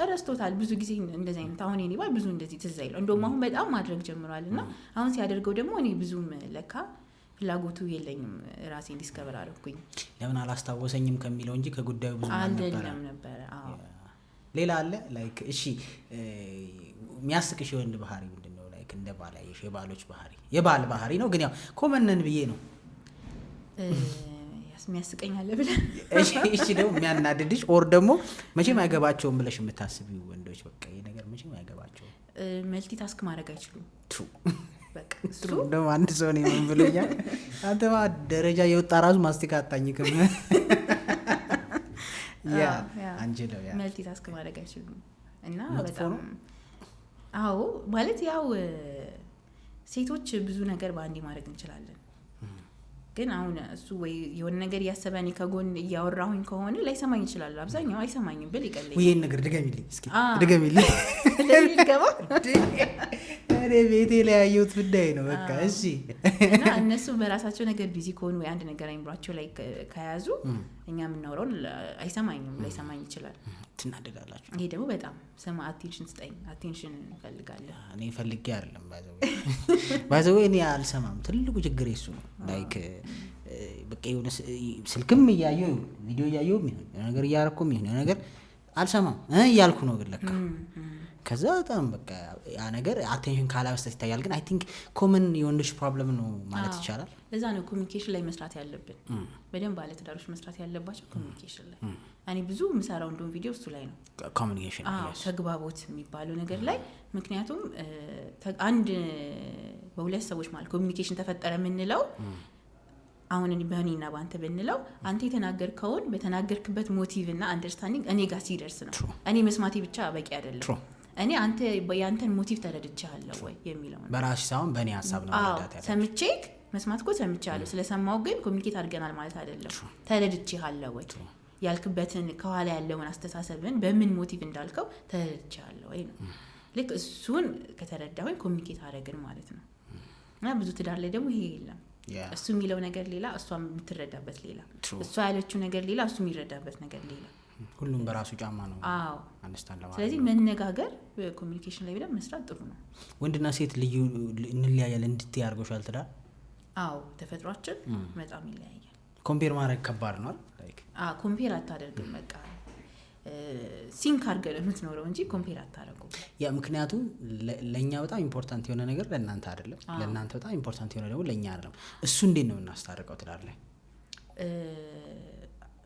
ረስቶታል። ብዙ ጊዜ እንደዚህ አይነት አሁን እኔ ብዙ እንደዚህ ትዝ አይለው። እንደውም አሁን በጣም ማድረግ ጀምሯል። እና አሁን ሲያደርገው ደግሞ እኔ ብዙም ለካ ፍላጎቱ የለኝም። ራሴን ዲስከቨር አደረኩኝ። ለምን አላስታወሰኝም ከሚለው እንጂ ከጉዳዩ ብዙ አልደለም ነበር። ሌላ አለ ላይክ እሺ የሚያስቅሽ የወንድ ባህሪ ምንድን ነው? ላይክ እንደ ባላየሽ የባሎች ባህሪ የባል ባህሪ ነው ግን ያው ኮመነን ብዬ ነው የሚያስቀኛል ብለህ እሺ ደግሞ የሚያናድድሽ ኦር ደግሞ መቼም አይገባቸውም ብለሽ የምታስቢው ወንዶች በቃ ይሄ ነገር መቼም አይገባቸውም። መልቲ ታስክ ማድረግ አይችሉም። በቃ እሱ ደግሞ አንድ ሰው ነው ምን ብሎኛል፣ አንተማ ደረጃ የወጣ ራሱ ማስቲካ አጣኝክም አንጀለው መልቲ ታስክ ማድረግ አይችሉም። እና በጣም ማለት ያው ሴቶች ብዙ ነገር በአንዴ ማድረግ እንችላለን። ግን አሁን እሱ ወይ የሆነ ነገር እያሰበ እኔ ከጎን እያወራሁኝ ከሆነ ላይሰማኝ ይችላል። አብዛኛው አይሰማኝም ብል ይቀለኝ። ይሄን ነገር ድገሚልኝ እስኪ ድገሚልኝ እኔ ቤቴ ላይ ያየሁት ጉዳይ ነው በቃ እሺ። እና እነሱ በራሳቸው ነገር ቢዚ ከሆኑ ወይ አንድ ነገር አይምሯቸው ላይ ከያዙ እኛ የምናወራውን አይሰማኝም፣ ላይሰማኝ ይችላል። ትናደዳላችሁ። ይሄ ደግሞ በጣም ሰማ አቴንሽን ስጠኝ፣ አቴንሽን እንፈልጋለን። እኔ ፈልጌ አይደለም ባይዘው እኔ አልሰማም። ትልቁ ችግር እሱ ነው። ላይክ በቃ የሆነ ስልክም እያየሁ ቪዲዮ እያየሁ ምን ነገር እያረኩም ይሄን ነገር አልሰማም እያልኩ ነው። ግን ለካ ከዛ በጣም በቃ ያ ነገር አቴንሽን ካላበስተት ይታያል። ግን አይ ቲንክ ኮመን የወንዶች ፕሮብለም ነው ማለት ይቻላል። ለዛ ነው ኮሚኒኬሽን ላይ መስራት ያለብን። በደንብ ባለትዳሮች መስራት ያለባቸው ኮሚኒኬሽን ላይ። እኔ ብዙ የምሰራው እንደውም ቪዲዮ እሱ ላይ ነው፣ ኮሚኒኬሽን ተግባቦት የሚባለው ነገር ላይ። ምክንያቱም አንድ በሁለት ሰዎች ማለት ኮሚኒኬሽን ተፈጠረ የምንለው አሁን በእኔና በአንተ ብንለው አንተ የተናገርከውን በተናገርክበት ሞቲቭ እና አንደርስታንዲንግ እኔ ጋር ሲደርስ ነው። እኔ መስማቴ ብቻ በቂ አይደለም። እኔ አንተ ያንተን ሞቲቭ ተረድቻለሁ ወይ የሚለው ነው። በራስህ ሳይሆን በእኔ ሀሳብ ነው መረዳት ያለብህ። ሰምቼ መስማት እኮ ሰምቻለሁ፣ ስለሰማው ግን ኮሚኒኬት አድርገናል ማለት አይደለም። ተረድቼሃለሁ ወይ ያልክበትን ከኋላ ያለውን አስተሳሰብን በምን ሞቲቭ እንዳልከው ተረድቼሃለሁ ወይ ነው። ልክ እሱን ከተረዳሁኝ ኮሚኒኬት አደረግን ማለት ነው። እና ብዙ ትዳር ላይ ደግሞ ይሄ የለም። እሱ የሚለው ነገር ሌላ፣ እሷ የምትረዳበት ሌላ፣ እሷ ያለችው ነገር ሌላ፣ እሱ የሚረዳበት ነገር ሌላ። ሁሉም በራሱ ጫማ ነው አንደርስታንድ ለማለት። ስለዚህ መነጋገር ኮሚኒኬሽን ላይ ብለን መስራት ጥሩ ነው። ወንድና ሴት ልዩ እንለያያለን እንድትይ አድርጎሻል ትዳር? ተፈጥሯችን በጣም ይለያያል። ኮምፔር ማድረግ ከባድ ነው አይደል? ኮምፔር አታደርግም። በቃ ሲንክ አድርገህ የምትኖረው እንጂ ኮምፔር አታደርጉም። ያ ምክንያቱም ለእኛ በጣም ኢምፖርታንት የሆነ ነገር ለእናንተ አይደለም፣ ለእናንተ በጣም ኢምፖርታንት የሆነ ደግሞ ለእኛ አይደለም። እሱ እንዴት ነው እናስታርቀው ትዳር ላይ?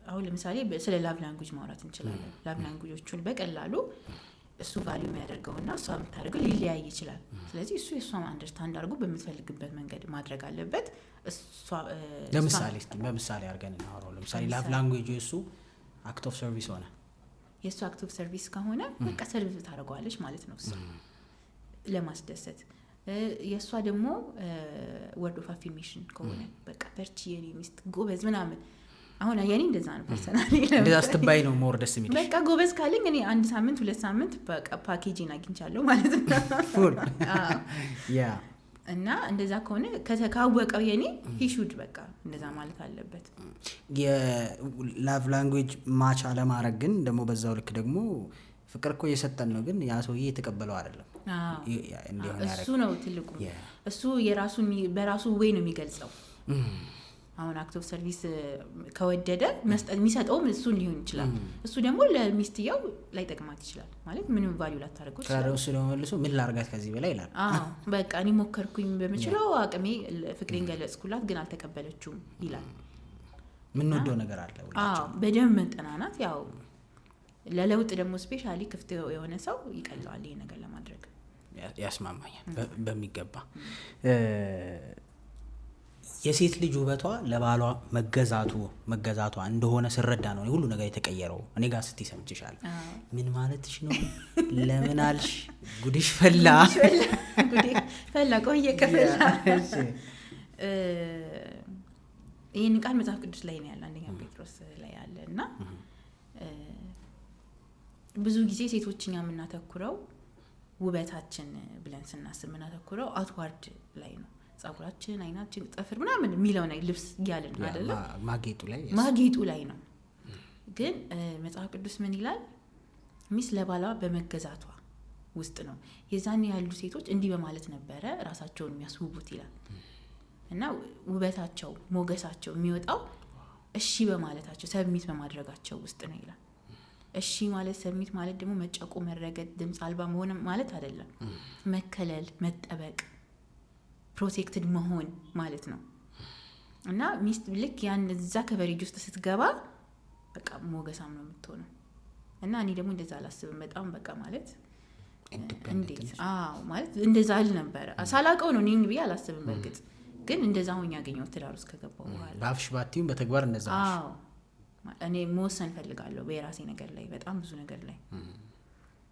አሁን ለምሳሌ ስለ ላቭ ላንጉጅ ማውራት እንችላለን። ላቭ ላንጉጆቹን በቀላሉ እሱ ቫልዩ የሚያደርገውና እሷ የምታደርገው ሊለያይ ይችላል። ስለዚህ እሱ የእሷን አንደርስታንድ አድርጎ በምትፈልግበት መንገድ ማድረግ አለበት። በምሳሌ አድርገን እናወራው። ለምሳሌ ላቭ ላንጉጅ እሱ አክት ኦፍ ሰርቪስ ሆነ፣ የእሱ አክት ኦፍ ሰርቪስ ከሆነ በቃ ሰርቪስ ታደርገዋለች ማለት ነው እሱ ለማስደሰት። የእሷ ደግሞ ወርድ ኦፍ አፊርሜሽን ከሆነ በቃ በርቺ የኔ ሚስት ጎበዝ ምናምን። አሁን የኔ እንደዛ ነው ፐርሰናሊ፣ እንደዛ ስትባይ ነው ሞር ደስ የሚልሽ። በቃ ጎበዝ ካለኝ እኔ 1 ሳምንት 2 ሳምንት በቃ ፓኬጂን አግኝቻለሁ ማለት ነው ፉል ያ። እና እንደዛ ከሆነ ካወቀው የኔ ሂሹድ በቃ እንደዛ ማለት አለበት። የላቭ ላንጉዌጅ ማች አለማድረግ ግን ደግሞ በዛው ልክ ደግሞ ፍቅር እኮ እየሰጠን ነው፣ ግን ያ ሰውዬ የተቀበለው አይደለም። እሱ ነው ትልቁ። እሱ የራሱን በራሱ ወይ ነው የሚገልጸው። አሁን አክት ኦፍ ሰርቪስ ከወደደ መስጠት የሚሰጠውም እሱን ሊሆን ይችላል። እሱ ደግሞ ለሚስትየው ላይ ጠቅማት ይችላል ማለት ምንም ቫልዩ ላታደርገው ይችላል። እሱ ደግሞ መልሶ ምን ላርጋት ከዚህ በላይ ይላል። በቃ እኔ ሞከርኩኝ በምችለው አቅሜ ፍቅሬን ገለጽኩላት ግን አልተቀበለችውም ይላል። ምን ወደው ነገር አለ በደንብ መጠናናት። ያው ለለውጥ ደግሞ ስፔሻሊ ክፍት የሆነ ሰው ይቀለዋል ይሄ ነገር ለማድረግ። ያስማማኛል በሚገባ። የሴት ልጅ ውበቷ ለባሏ መገዛቷ እንደሆነ ስረዳ ነው ሁሉ ነገር የተቀየረው። እኔ ጋር ስትይ ሰምቼሻለሁ። ምን ማለትሽ ነው? ለምን አልሽ? ጉድሽ ፈላ ቆየ ከፈላ። ይህን ቃል መጽሐፍ ቅዱስ ላይ ነው ያለ፣ አንደኛ ጴጥሮስ ላይ ያለ እና ብዙ ጊዜ ሴቶችኛ የምናተኩረው ውበታችን ብለን ስናስብ የምናተኩረው አውትዋርድ ላይ ነው። ጸጉራችን፣ አይናችን፣ ጥፍር ምናምን የሚለው ነው ልብስ እያልን አይደለ? ማጌጡ ላይ ነው። ግን መጽሐፍ ቅዱስ ምን ይላል? ሚስት ለባሏ በመገዛቷ ውስጥ ነው። የዛኔ ያሉ ሴቶች እንዲህ በማለት ነበረ ራሳቸውን የሚያስውቡት ይላል። እና ውበታቸው ሞገሳቸው የሚወጣው እሺ በማለታቸው ሰብሚት በማድረጋቸው ውስጥ ነው ይላል። እሺ ማለት ሰብሚት ማለት ደግሞ መጨቁ፣ መረገጥ፣ ድምፅ አልባ መሆን ማለት አይደለም። መከለል፣ መጠበቅ፣ ፕሮቴክትድ መሆን ማለት ነው። እና ሚስት ልክ ያን እዛ ከቨሬጅ ውስጥ ስትገባ በቃ ሞገሳም ነው የምትሆነው። እና እኔ ደግሞ እንደዛ አላስብም። በጣም በቃ ማለት እንዴት ማለት እንደዛ አል ነበር ሳላውቀው ነው ነኝ ብዬ አላስብም። በእርግጥ ግን እንደዛ ሆኜ ያገኘው ትዳር ውስጥ ከገባው በኋላ ባፍሽ ባቲም በተግባር እንደዛ ነው። እኔ መወሰን ፈልጋለሁ በራሴ ነገር ላይ በጣም ብዙ ነገር ላይ።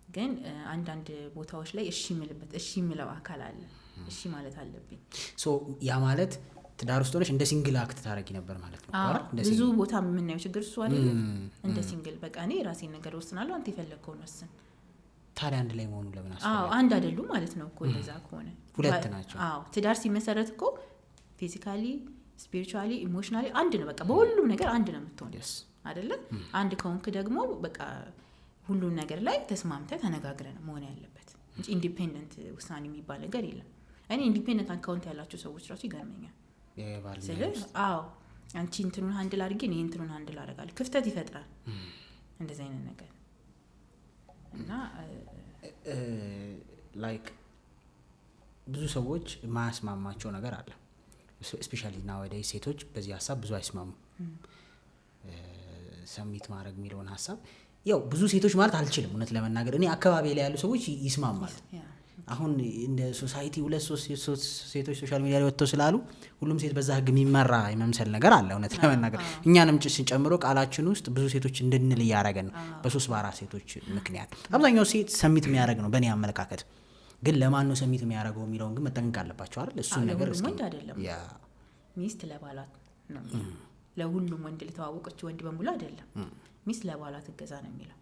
ግን አንዳንድ ቦታዎች ላይ እሺ የምለው አካል አለ። እሺ ማለት አለብኝ። ያ ማለት ትዳር ውስጥ ሆነሽ እንደ ሲንግል አክት ታረጊ ነበር ማለት ነው አይደል? ብዙ ቦታ የምናየው ችግር እሱ አይደል? እንደ ሲንግል በቃ እኔ ራሴን ነገር ወስናለሁ፣ አንተ የፈለግከውን ወስን። ታዲያ አንድ ላይ መሆኑ ለምን አስፈለገ? አንድ አይደሉም ማለት ነው እኮ እንደዛ ከሆነ ሁለት ናቸው። ትዳር ሲመሰረት እኮ ፊዚካሊ፣ ስፒሪቹዋሊ፣ ኢሞሽናሊ አንድ ነው። በቃ በሁሉም ነገር አንድ ነው የምትሆነው አይደለ? አንድ ከሆንክ ደግሞ በቃ ሁሉም ነገር ላይ ተስማምተህ ተነጋግረን መሆን ያለበት እንጂ ኢንዲፔንደንት ውሳኔ የሚባል ነገር የለም። እኔ ኢንዲፔንደንት አካውንት ያላቸው ሰዎች ራሱ ይገርመኛል። ስለዚህ አንቺ እንትኑን ሃንድል አድርጌ እኔ እንትኑን ሃንድል አደርጋለሁ። ክፍተት ይፈጥራል እንደዚህ አይነት ነገር እና ላይክ ብዙ ሰዎች የማያስማማቸው ነገር አለ። ስፔሻሊ ናወዳይ ሴቶች በዚህ ሀሳብ ብዙ አይስማሙ። ሰሚት ማድረግ የሚለውን ሀሳብ ያው ብዙ ሴቶች ማለት አልችልም እውነት ለመናገር እኔ አካባቢ ላይ ያሉ ሰዎች ይስማማሉ። አሁን እንደ ሶሳይቲ 2-3 ሴቶች ሶሻል ሚዲያ ላይ ወጥተው ስላሉ ሁሉም ሴት በዛ ህግ የሚመራ የመምሰል ነገር አለ እውነት ለመናገር እኛንም ጨምሮ ቃላችን ውስጥ ብዙ ሴቶች እንድንል እያደረገን በ3-4 ሴቶች ምክንያት አብዛኛው ሴት ሰሚት የሚያደርግ ነው በእኔ አመለካከት። ግን ለማን ነው ሰሚት የሚያደርገው የሚለውን ግን መጠንቀቅ አለባቸው አይደል? እሱን ነገር እስኪ ወንድ አይደለም ሚስት ለባሏት ነው ለሁሉም ወንድ ለተዋወቀች ወንድ በሙሉ አይደለም ሚስት ለባሏ ትገዛ ነው የሚለው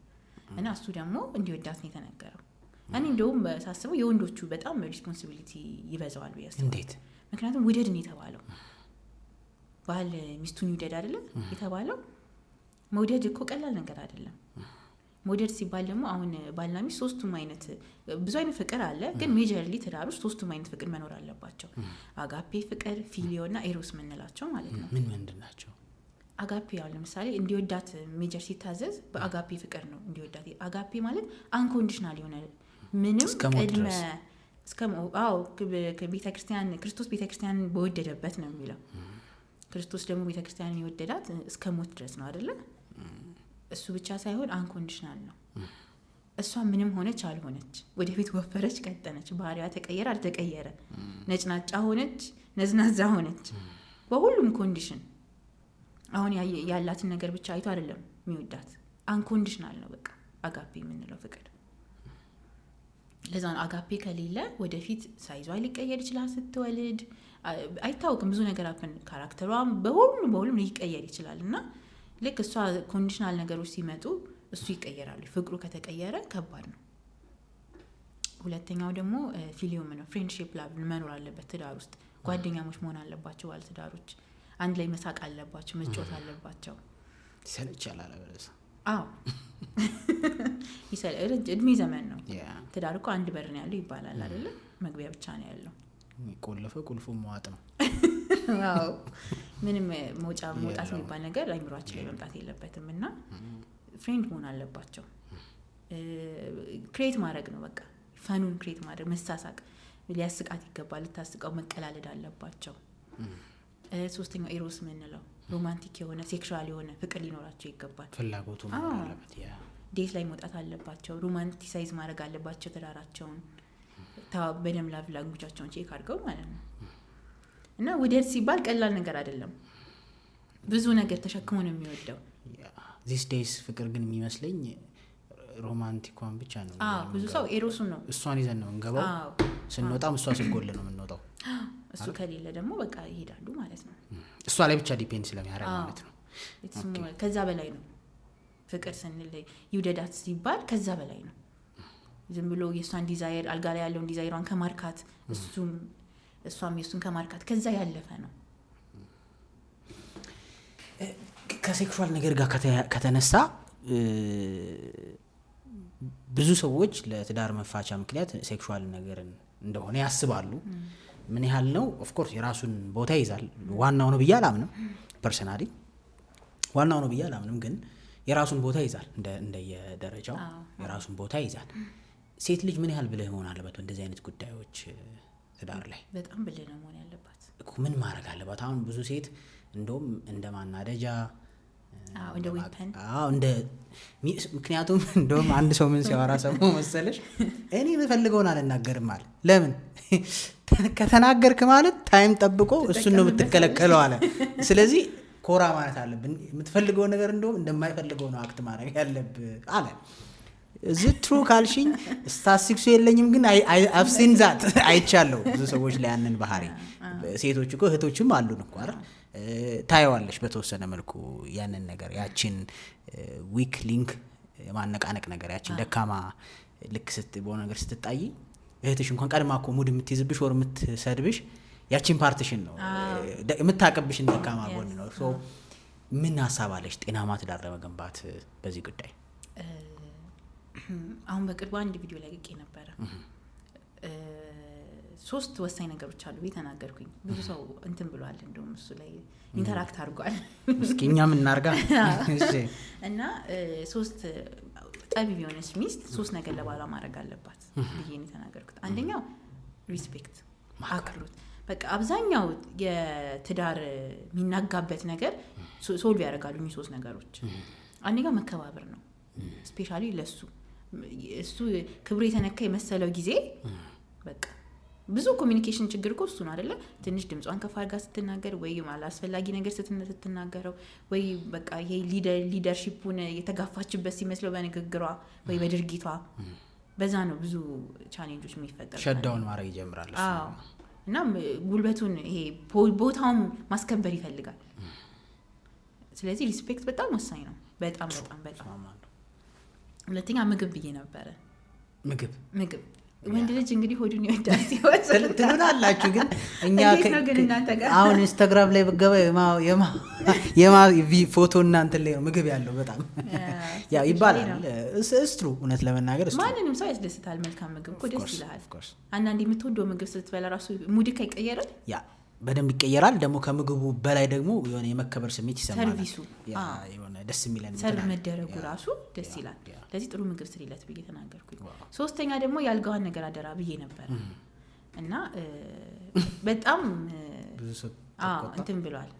እና እሱ ደግሞ እንዲወዳት ነው የተነገረው። እኔ እንደውም ሳስበው የወንዶቹ በጣም ሪስፖንሲቢሊቲ ይበዛዋል ብዬ አስባለሁ። እንዴት? ምክንያቱም ውደድ ነው የተባለው። ባል ሚስቱን ይውደድ አይደለም የተባለው። መውደድ እኮ ቀላል ነገር አይደለም። መውደድ ሲባል ደግሞ አሁን ባልና ሚስት ሶስቱም አይነት ብዙ አይነት ፍቅር አለ፣ ግን ሜጀርሊ ትዳር ውስጥ ሶስቱም አይነት ፍቅር መኖር አለባቸው። አጋፔ ፍቅር፣ ፊሊዮ እና ኤሮስ የምንላቸው ማለት ነው። ምን ምንድን ናቸው? አጋፔ ያው ለምሳሌ እንዲወዳት ሜጀር ሲታዘዝ በአጋፔ ፍቅር ነው እንዲወዳት። አጋፔ ማለት አንኮንዲሽናል የሆነ ምንም ቅድመ ቤተክርስቲያን ክርስቶስ ቤተክርስቲያንን በወደደበት ነው የሚለው። ክርስቶስ ደግሞ ቤተክርስቲያንን የወደዳት እስከ ሞት ድረስ ነው አይደለ? እሱ ብቻ ሳይሆን አንኮንዲሽናል ነው። እሷ ምንም ሆነች አልሆነች፣ ወደፊት ወፈረች ቀጠነች፣ ባህሪዋ ተቀየረ አልተቀየረ፣ ነጭናጫ ሆነች ነዝናዛ ሆነች፣ በሁሉም ኮንዲሽን አሁን ያላትን ነገር ብቻ አይቶ አይደለም የሚወዳት። አንኮንዲሽናል ነው በቃ አጋፔ የምንለው ፍቅር። ለዛ ነው አጋፔ ከሌለ ወደፊት ሳይዟ ሊቀየር ይችላል፣ ስትወልድ አይታወቅም፣ ብዙ ነገር አፈን ካራክተሯም በሁሉም ሊቀየር ይችላል። እና ልክ እሷ ኮንዲሽናል ነገሮች ሲመጡ እሱ ይቀየራሉ። ፍቅሩ ከተቀየረ ከባድ ነው። ሁለተኛው ደግሞ ፊሊዮም ነው። ፍሬንድሺፕ ላቭ መኖር አለበት ትዳር ውስጥ። ጓደኛሞች መሆን አለባቸው ባለ ትዳሮች። አንድ ላይ መሳቅ አለባቸው፣ መጫወት አለባቸው። ይሰለቻል አለበለዚያ። አዎ እድሜ ዘመን ነው። ትዳር እኮ አንድ በር ነው ያለው ይባላል አይደለ? መግቢያ ብቻ ነው ያለው። ቆለፈ ቁልፉ መዋጥ ነው። አዎ ምንም መውጣት የሚባል ነገር አይምሯችን ላይ መምጣት የለበትም። እና ፍሬንድ መሆን አለባቸው። ክሬት ማድረግ ነው በቃ ፈኑን ክሬት ማድረግ፣ መሳሳቅ፣ ሊያስቃት ይገባል፣ ልታስቀው መቀላለድ አለባቸው። ሶስተኛው ኤሮስ የምንለው ሮማንቲክ የሆነ ሴክሹዋል የሆነ ፍቅር ሊኖራቸው ይገባል። ፍላጎቱ ማለት አለበት። ዴት ላይ መውጣት አለባቸው። ሮማንቲሳይዝ ማድረግ አለባቸው ትዳራቸውን። በደም ላንጉጃቸውን ቼክ አድርገው ማለት ነው። እና ውደድ ሲባል ቀላል ነገር አይደለም። ብዙ ነገር ተሸክሞ ነው የሚወደው። ዚስ ዴይስ ፍቅር ግን የሚመስለኝ ሮማንቲኳን ብቻ ነው። ብዙ ሰው ኤሮሱን ነው፣ እሷን ይዘን ነው እንገባው። ስንወጣም እሷ ስጎል ነው የምንወጣው። እሱ ከሌለ ደግሞ በቃ ይሄዳሉ ማለት ነው። እሷ ላይ ብቻ ዲፔንድ ስለሚያደርግ ማለት ነው። ከዛ በላይ ነው ፍቅር ስንል። ይውደዳት ሲባል ከዛ በላይ ነው። ዝም ብሎ የእሷን ዲዛይር አልጋ ላይ ያለውን ዲዛይሯን ከማርካት እሷም የእሱን ከማርካት ከዛ ያለፈ ነው። ከሴክሹዋል ነገር ጋር ከተነሳ ብዙ ሰዎች ለትዳር መፋቻ ምክንያት ሴክሹዋል ነገር እንደሆነ ያስባሉ። ምን ያህል ነው? ኦፍኮርስ የራሱን ቦታ ይዛል። ዋናው ነው ብዬ አላምንም። ፐርሰናሊ ዋናው ነው ብዬ አላምንም፣ ግን የራሱን ቦታ ይዛል። እንደየደረጃው የራሱን ቦታ ይዛል። ሴት ልጅ ምን ያህል ብልህ መሆን አለበት እንደዚህ አይነት ጉዳዮች ትዳር ላይ? በጣም ብልህ ነው መሆን ያለባት እኮ። ምን ማድረግ አለባት? አሁን ብዙ ሴት እንደውም እንደ ማናደጃ እንደ ዌፐን ምክንያቱም እንደውም አንድ ሰው ምን ሲያወራ ሰሞኑን መሰለሽ፣ እኔ የምፈልገውን አልናገርም አለ። ለምን ከተናገርክ ማለት ታይም ጠብቆ እሱን ነው የምትከለከለው አለ። ስለዚህ ኮራ ማለት አለብን። የምትፈልገው ነገር እንደውም እንደማይፈልገው ነው አክት ማድረግ ያለብህ አለ። እዚ ትሩ ካልሽኝ ስታቲስቲክሱ የለኝም፣ ግን አፍሲን ዛት አይቻለሁ ብዙ ሰዎች ላይ ያንን ባህሪ። ሴቶች እኮ እህቶችም አሉን እኮ አይደል? ታየዋለሽ በተወሰነ መልኩ ያንን ነገር፣ ያቺን ዊክ ሊንክ ማነቃነቅ ነገር፣ ያቺን ደካማ ልክ በሆነ ነገር ስትጣይ እህትሽ እንኳን ቀድማ እኮ ሙድ የምትይዝብሽ ወር የምትሰድብሽ ያቺን ፓርቲሽን ነው የምታቀብሽን ደካማ ጎን ነው። ሶ ምን ሀሳብ አለሽ ጤናማ ትዳር ለመገንባት በዚህ ጉዳይ? አሁን በቅርቡ አንድ ቪዲዮ ላይ ልቄ ነበረ። 3 ወሳኝ ነገሮች አሉ ተናገርኩኝ። ብዙ ሰው እንትን ብሏል፣ እንደውም እሱ ላይ ኢንተራክት አድርጓል። እስኪ እኛም እናርጋ። እና 3 ጠቢብ የሆነች ሚስት 3 ነገር ለባሏ ማድረግ አለባት ብዬ ነው የተናገርኩት። አንደኛው ሪስፔክት አክብሮት። በቃ አብዛኛው የትዳር የሚናጋበት ነገር ሶልቭ ያደርጋሉ እኚህ 3 ነገሮች። አንደኛው መከባበር ነው። ስፔሻሊ ለሱ እሱ ክብሩ የተነካ የመሰለው ጊዜ በቃ ብዙ ኮሚኒኬሽን ችግር እኮ እሱ ነው አይደለ? ትንሽ ድምጿን ከፍ አድርጋ ስትናገር ወይ አላስፈላጊ ነገር ስትናገረው ወይ በቃ ይሄ ሊደርሺፑን የተጋፋችበት ሲመስለው በንግግሯ ወይ በድርጊቷ በዛ ነው ብዙ ቻሌንጆች የሚፈጠሩ። ሸዳውን ማድረግ ይጀምራል። አዎ እና ጉልበቱን ይሄ ቦታውን ማስከበር ይፈልጋል። ስለዚህ ሪስፔክት በጣም ወሳኝ ነው። በጣም በጣም በጣም። ሁለተኛ ምግብ ብዬ ነበረ። ምግብ ወንድ ልጅ እንግዲህ ሆዱን ይወዳል ሲሆን ትሉናላችሁ፣ ግን እኛ ግን እናንተ ጋር አሁን ኢንስታግራም ላይ ብገባ የማ ፎቶ እናንተ ላይ ነው ምግብ ያለው በጣም ያው ይባላል። እስትሩ እውነት ለመናገር ማንንም ሰው ያስደስታል። መልካም ምግብ እኮ ደስ ይላል። አንዳንዴ የምትወደው ምግብ ስትበላ ራሱ ሙድክ አይቀየራል? ያ በደንብ ይቀየራል። ደግሞ ከምግቡ በላይ ደግሞ የሆነ የመከበር ስሜት ይሰማል። ሰርቪሱ የሆነ ደስ የሚለን ሰርቭ መደረጉ ራሱ ደስ ይላል። ለዚህ ጥሩ ምግብ ስሪለት ብዬ ተናገርኩኝ። ሶስተኛ ደግሞ ያልጋዋን ነገር አደራ ብዬ ነበር እና በጣም እንትን ብሏል።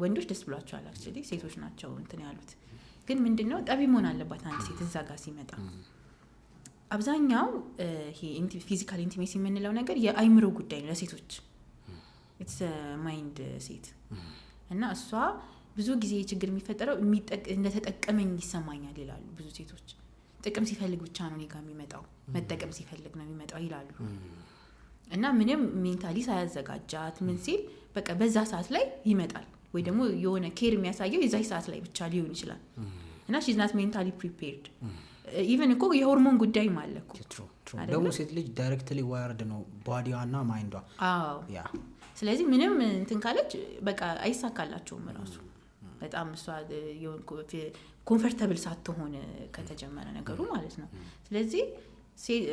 ወንዶች ደስ ብሏቸዋል። አክቹሊ ሴቶች ናቸው እንትን ያሉት። ግን ምንድነው ጠቢ መሆን አለባት አንድ ሴት እዛ ጋር ሲመጣ። አብዛኛው ይሄ ፊዚካል ኢንቲሜሲ የምንለው ነገር የአይምሮ ጉዳይ ነው ለሴቶች። ኢትስ ማይንድ ሴት እና እሷ ብዙ ጊዜ ችግር የሚፈጠረው እንደተጠቀመኝ ይሰማኛል ይላሉ ብዙ ሴቶች። ጥቅም ሲፈልግ ብቻ ነው እኔ ጋር የሚመጣው፣ መጠቀም ሲፈልግ ነው የሚመጣው ይላሉ። እና ምንም ሜንታሊ ሳያዘጋጃት ምን ሲል በቃ በዛ ሰዓት ላይ ይመጣል። ወይ ደግሞ የሆነ ኬር የሚያሳየው የዛ ሰዓት ላይ ብቻ ሊሆን ይችላል። እና she's not mentally prepared። ኢቨን እኮ የሆርሞን ጉዳይ ማለት እኮ ደግሞ ሴት ልጅ ዳይሬክትሊ ዋይርድ ነው ቦዲዋና ማይንዷ። አዎ ያ ስለዚህ ምንም እንትን ካለች በቃ አይሳካላቸውም ራሱ በጣም እሷ ኮምፎርታብል ሳትሆን ከተጀመረ ነገሩ ማለት ነው። ስለዚህ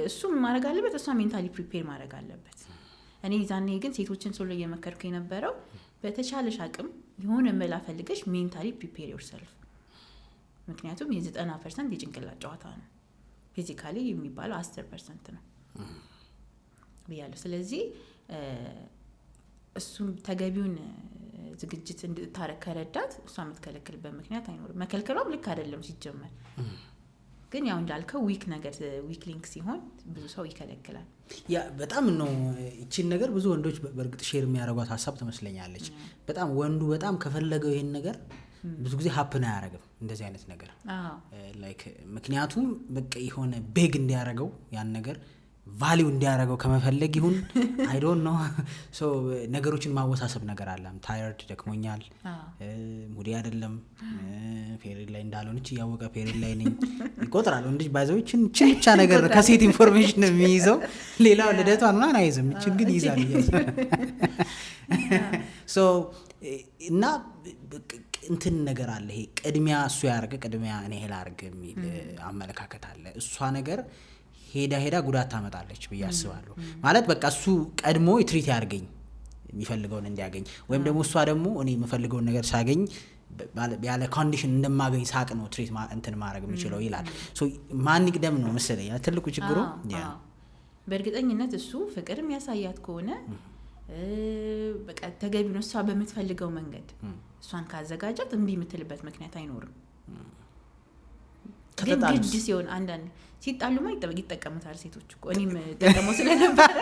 እሱም ማድረግ አለበት፣ እሷ ሜንታሊ ፕሪፔር ማድረግ አለበት። እኔ ዛኔ ግን ሴቶችን ሶሎ እየመከርኩ የነበረው በተቻለሽ አቅም የሆነ መላ ፈልገሽ ሜንታሊ ፕሪፔር ዮርሰልፍ። ምክንያቱም የ90% የጭንቅላት ጨዋታ ነው፣ ፊዚካሊ የሚባለው 10% ነው ብያለሁ። ስለዚህ እሱም ተገቢውን ዝግጅት እንድታረግ ከረዳት እሷ የምትከለክልበት ምክንያት አይኖርም። መከልከሏም ልክ አይደለም ሲጀመር፣ ግን ያው እንዳልከው ዊክ ሊንክ ሲሆን ብዙ ሰው ይከለክላል። ያ በጣም ነው እቺን ነገር ብዙ ወንዶች በእርግጥ ሼር የሚያደርጓት ሀሳብ ትመስለኛለች። በጣም ወንዱ በጣም ከፈለገው ይሄን ነገር ብዙ ጊዜ ሀፕን አያደርግም እንደዚህ አይነት ነገር ላይክ ምክንያቱም በቃ የሆነ ቤግ እንዲያደርገው ያን ነገር ቫልዩ እንዲያደርገው ከመፈለግ ይሁን አይ ዶንት ኖ። ሶ ነገሮችን ማወሳሰብ ነገር አለ። ታየርድ ደክሞኛል፣ ሙዲ አይደለም፣ ፔሪድ ላይ እንዳልሆነች ያወቀ ፔሪድ ላይ ነኝ ይቆጥራል። እንዴ ባይዘዎችን ብቻ ነገር ነው ከሴት ኢንፎርሜሽን የሚይዘው፣ ሌላው ልደቷን ምናምን አይዝም፣ እቺን ግን ይዛል። ሶ እና እንትን ነገር አለ። ይሄ ቅድሚያ እሱ ያርገ ቅድሚያ እኔ ላርገ የሚል አመለካከት አለ። እሷ ነገር ሄዳ ጉዳት ታመጣለች ብዬ አስባለሁ። ማለት በቃ እሱ ቀድሞ ትሪት ያርገኝ የሚፈልገውን እንዲያገኝ፣ ወይም ደግሞ እሷ ደግሞ እኔ የምፈልገውን ነገር ሳገኝ ያለ ኮንዲሽን እንደማገኝ ሳቅ ነው ትሪት እንትን ማድረግ የሚችለው ይላል። ሶ ማን ይቅደም ነው መሰለኝ ትልቁ ችግሩ። በእርግጠኝነት እሱ ፍቅር የሚያሳያት ከሆነ በቃ ተገቢ ነው። እሷ በምትፈልገው መንገድ እሷን ካዘጋጃት እምቢ የምትልበት ምክንያት አይኖርም። ግን ግድ ሲሆን አንዳንድ ሲጣሉማ ይጠቀሙታል ሴቶች እኮ። እኔም ተጠቀመው ስለነበረ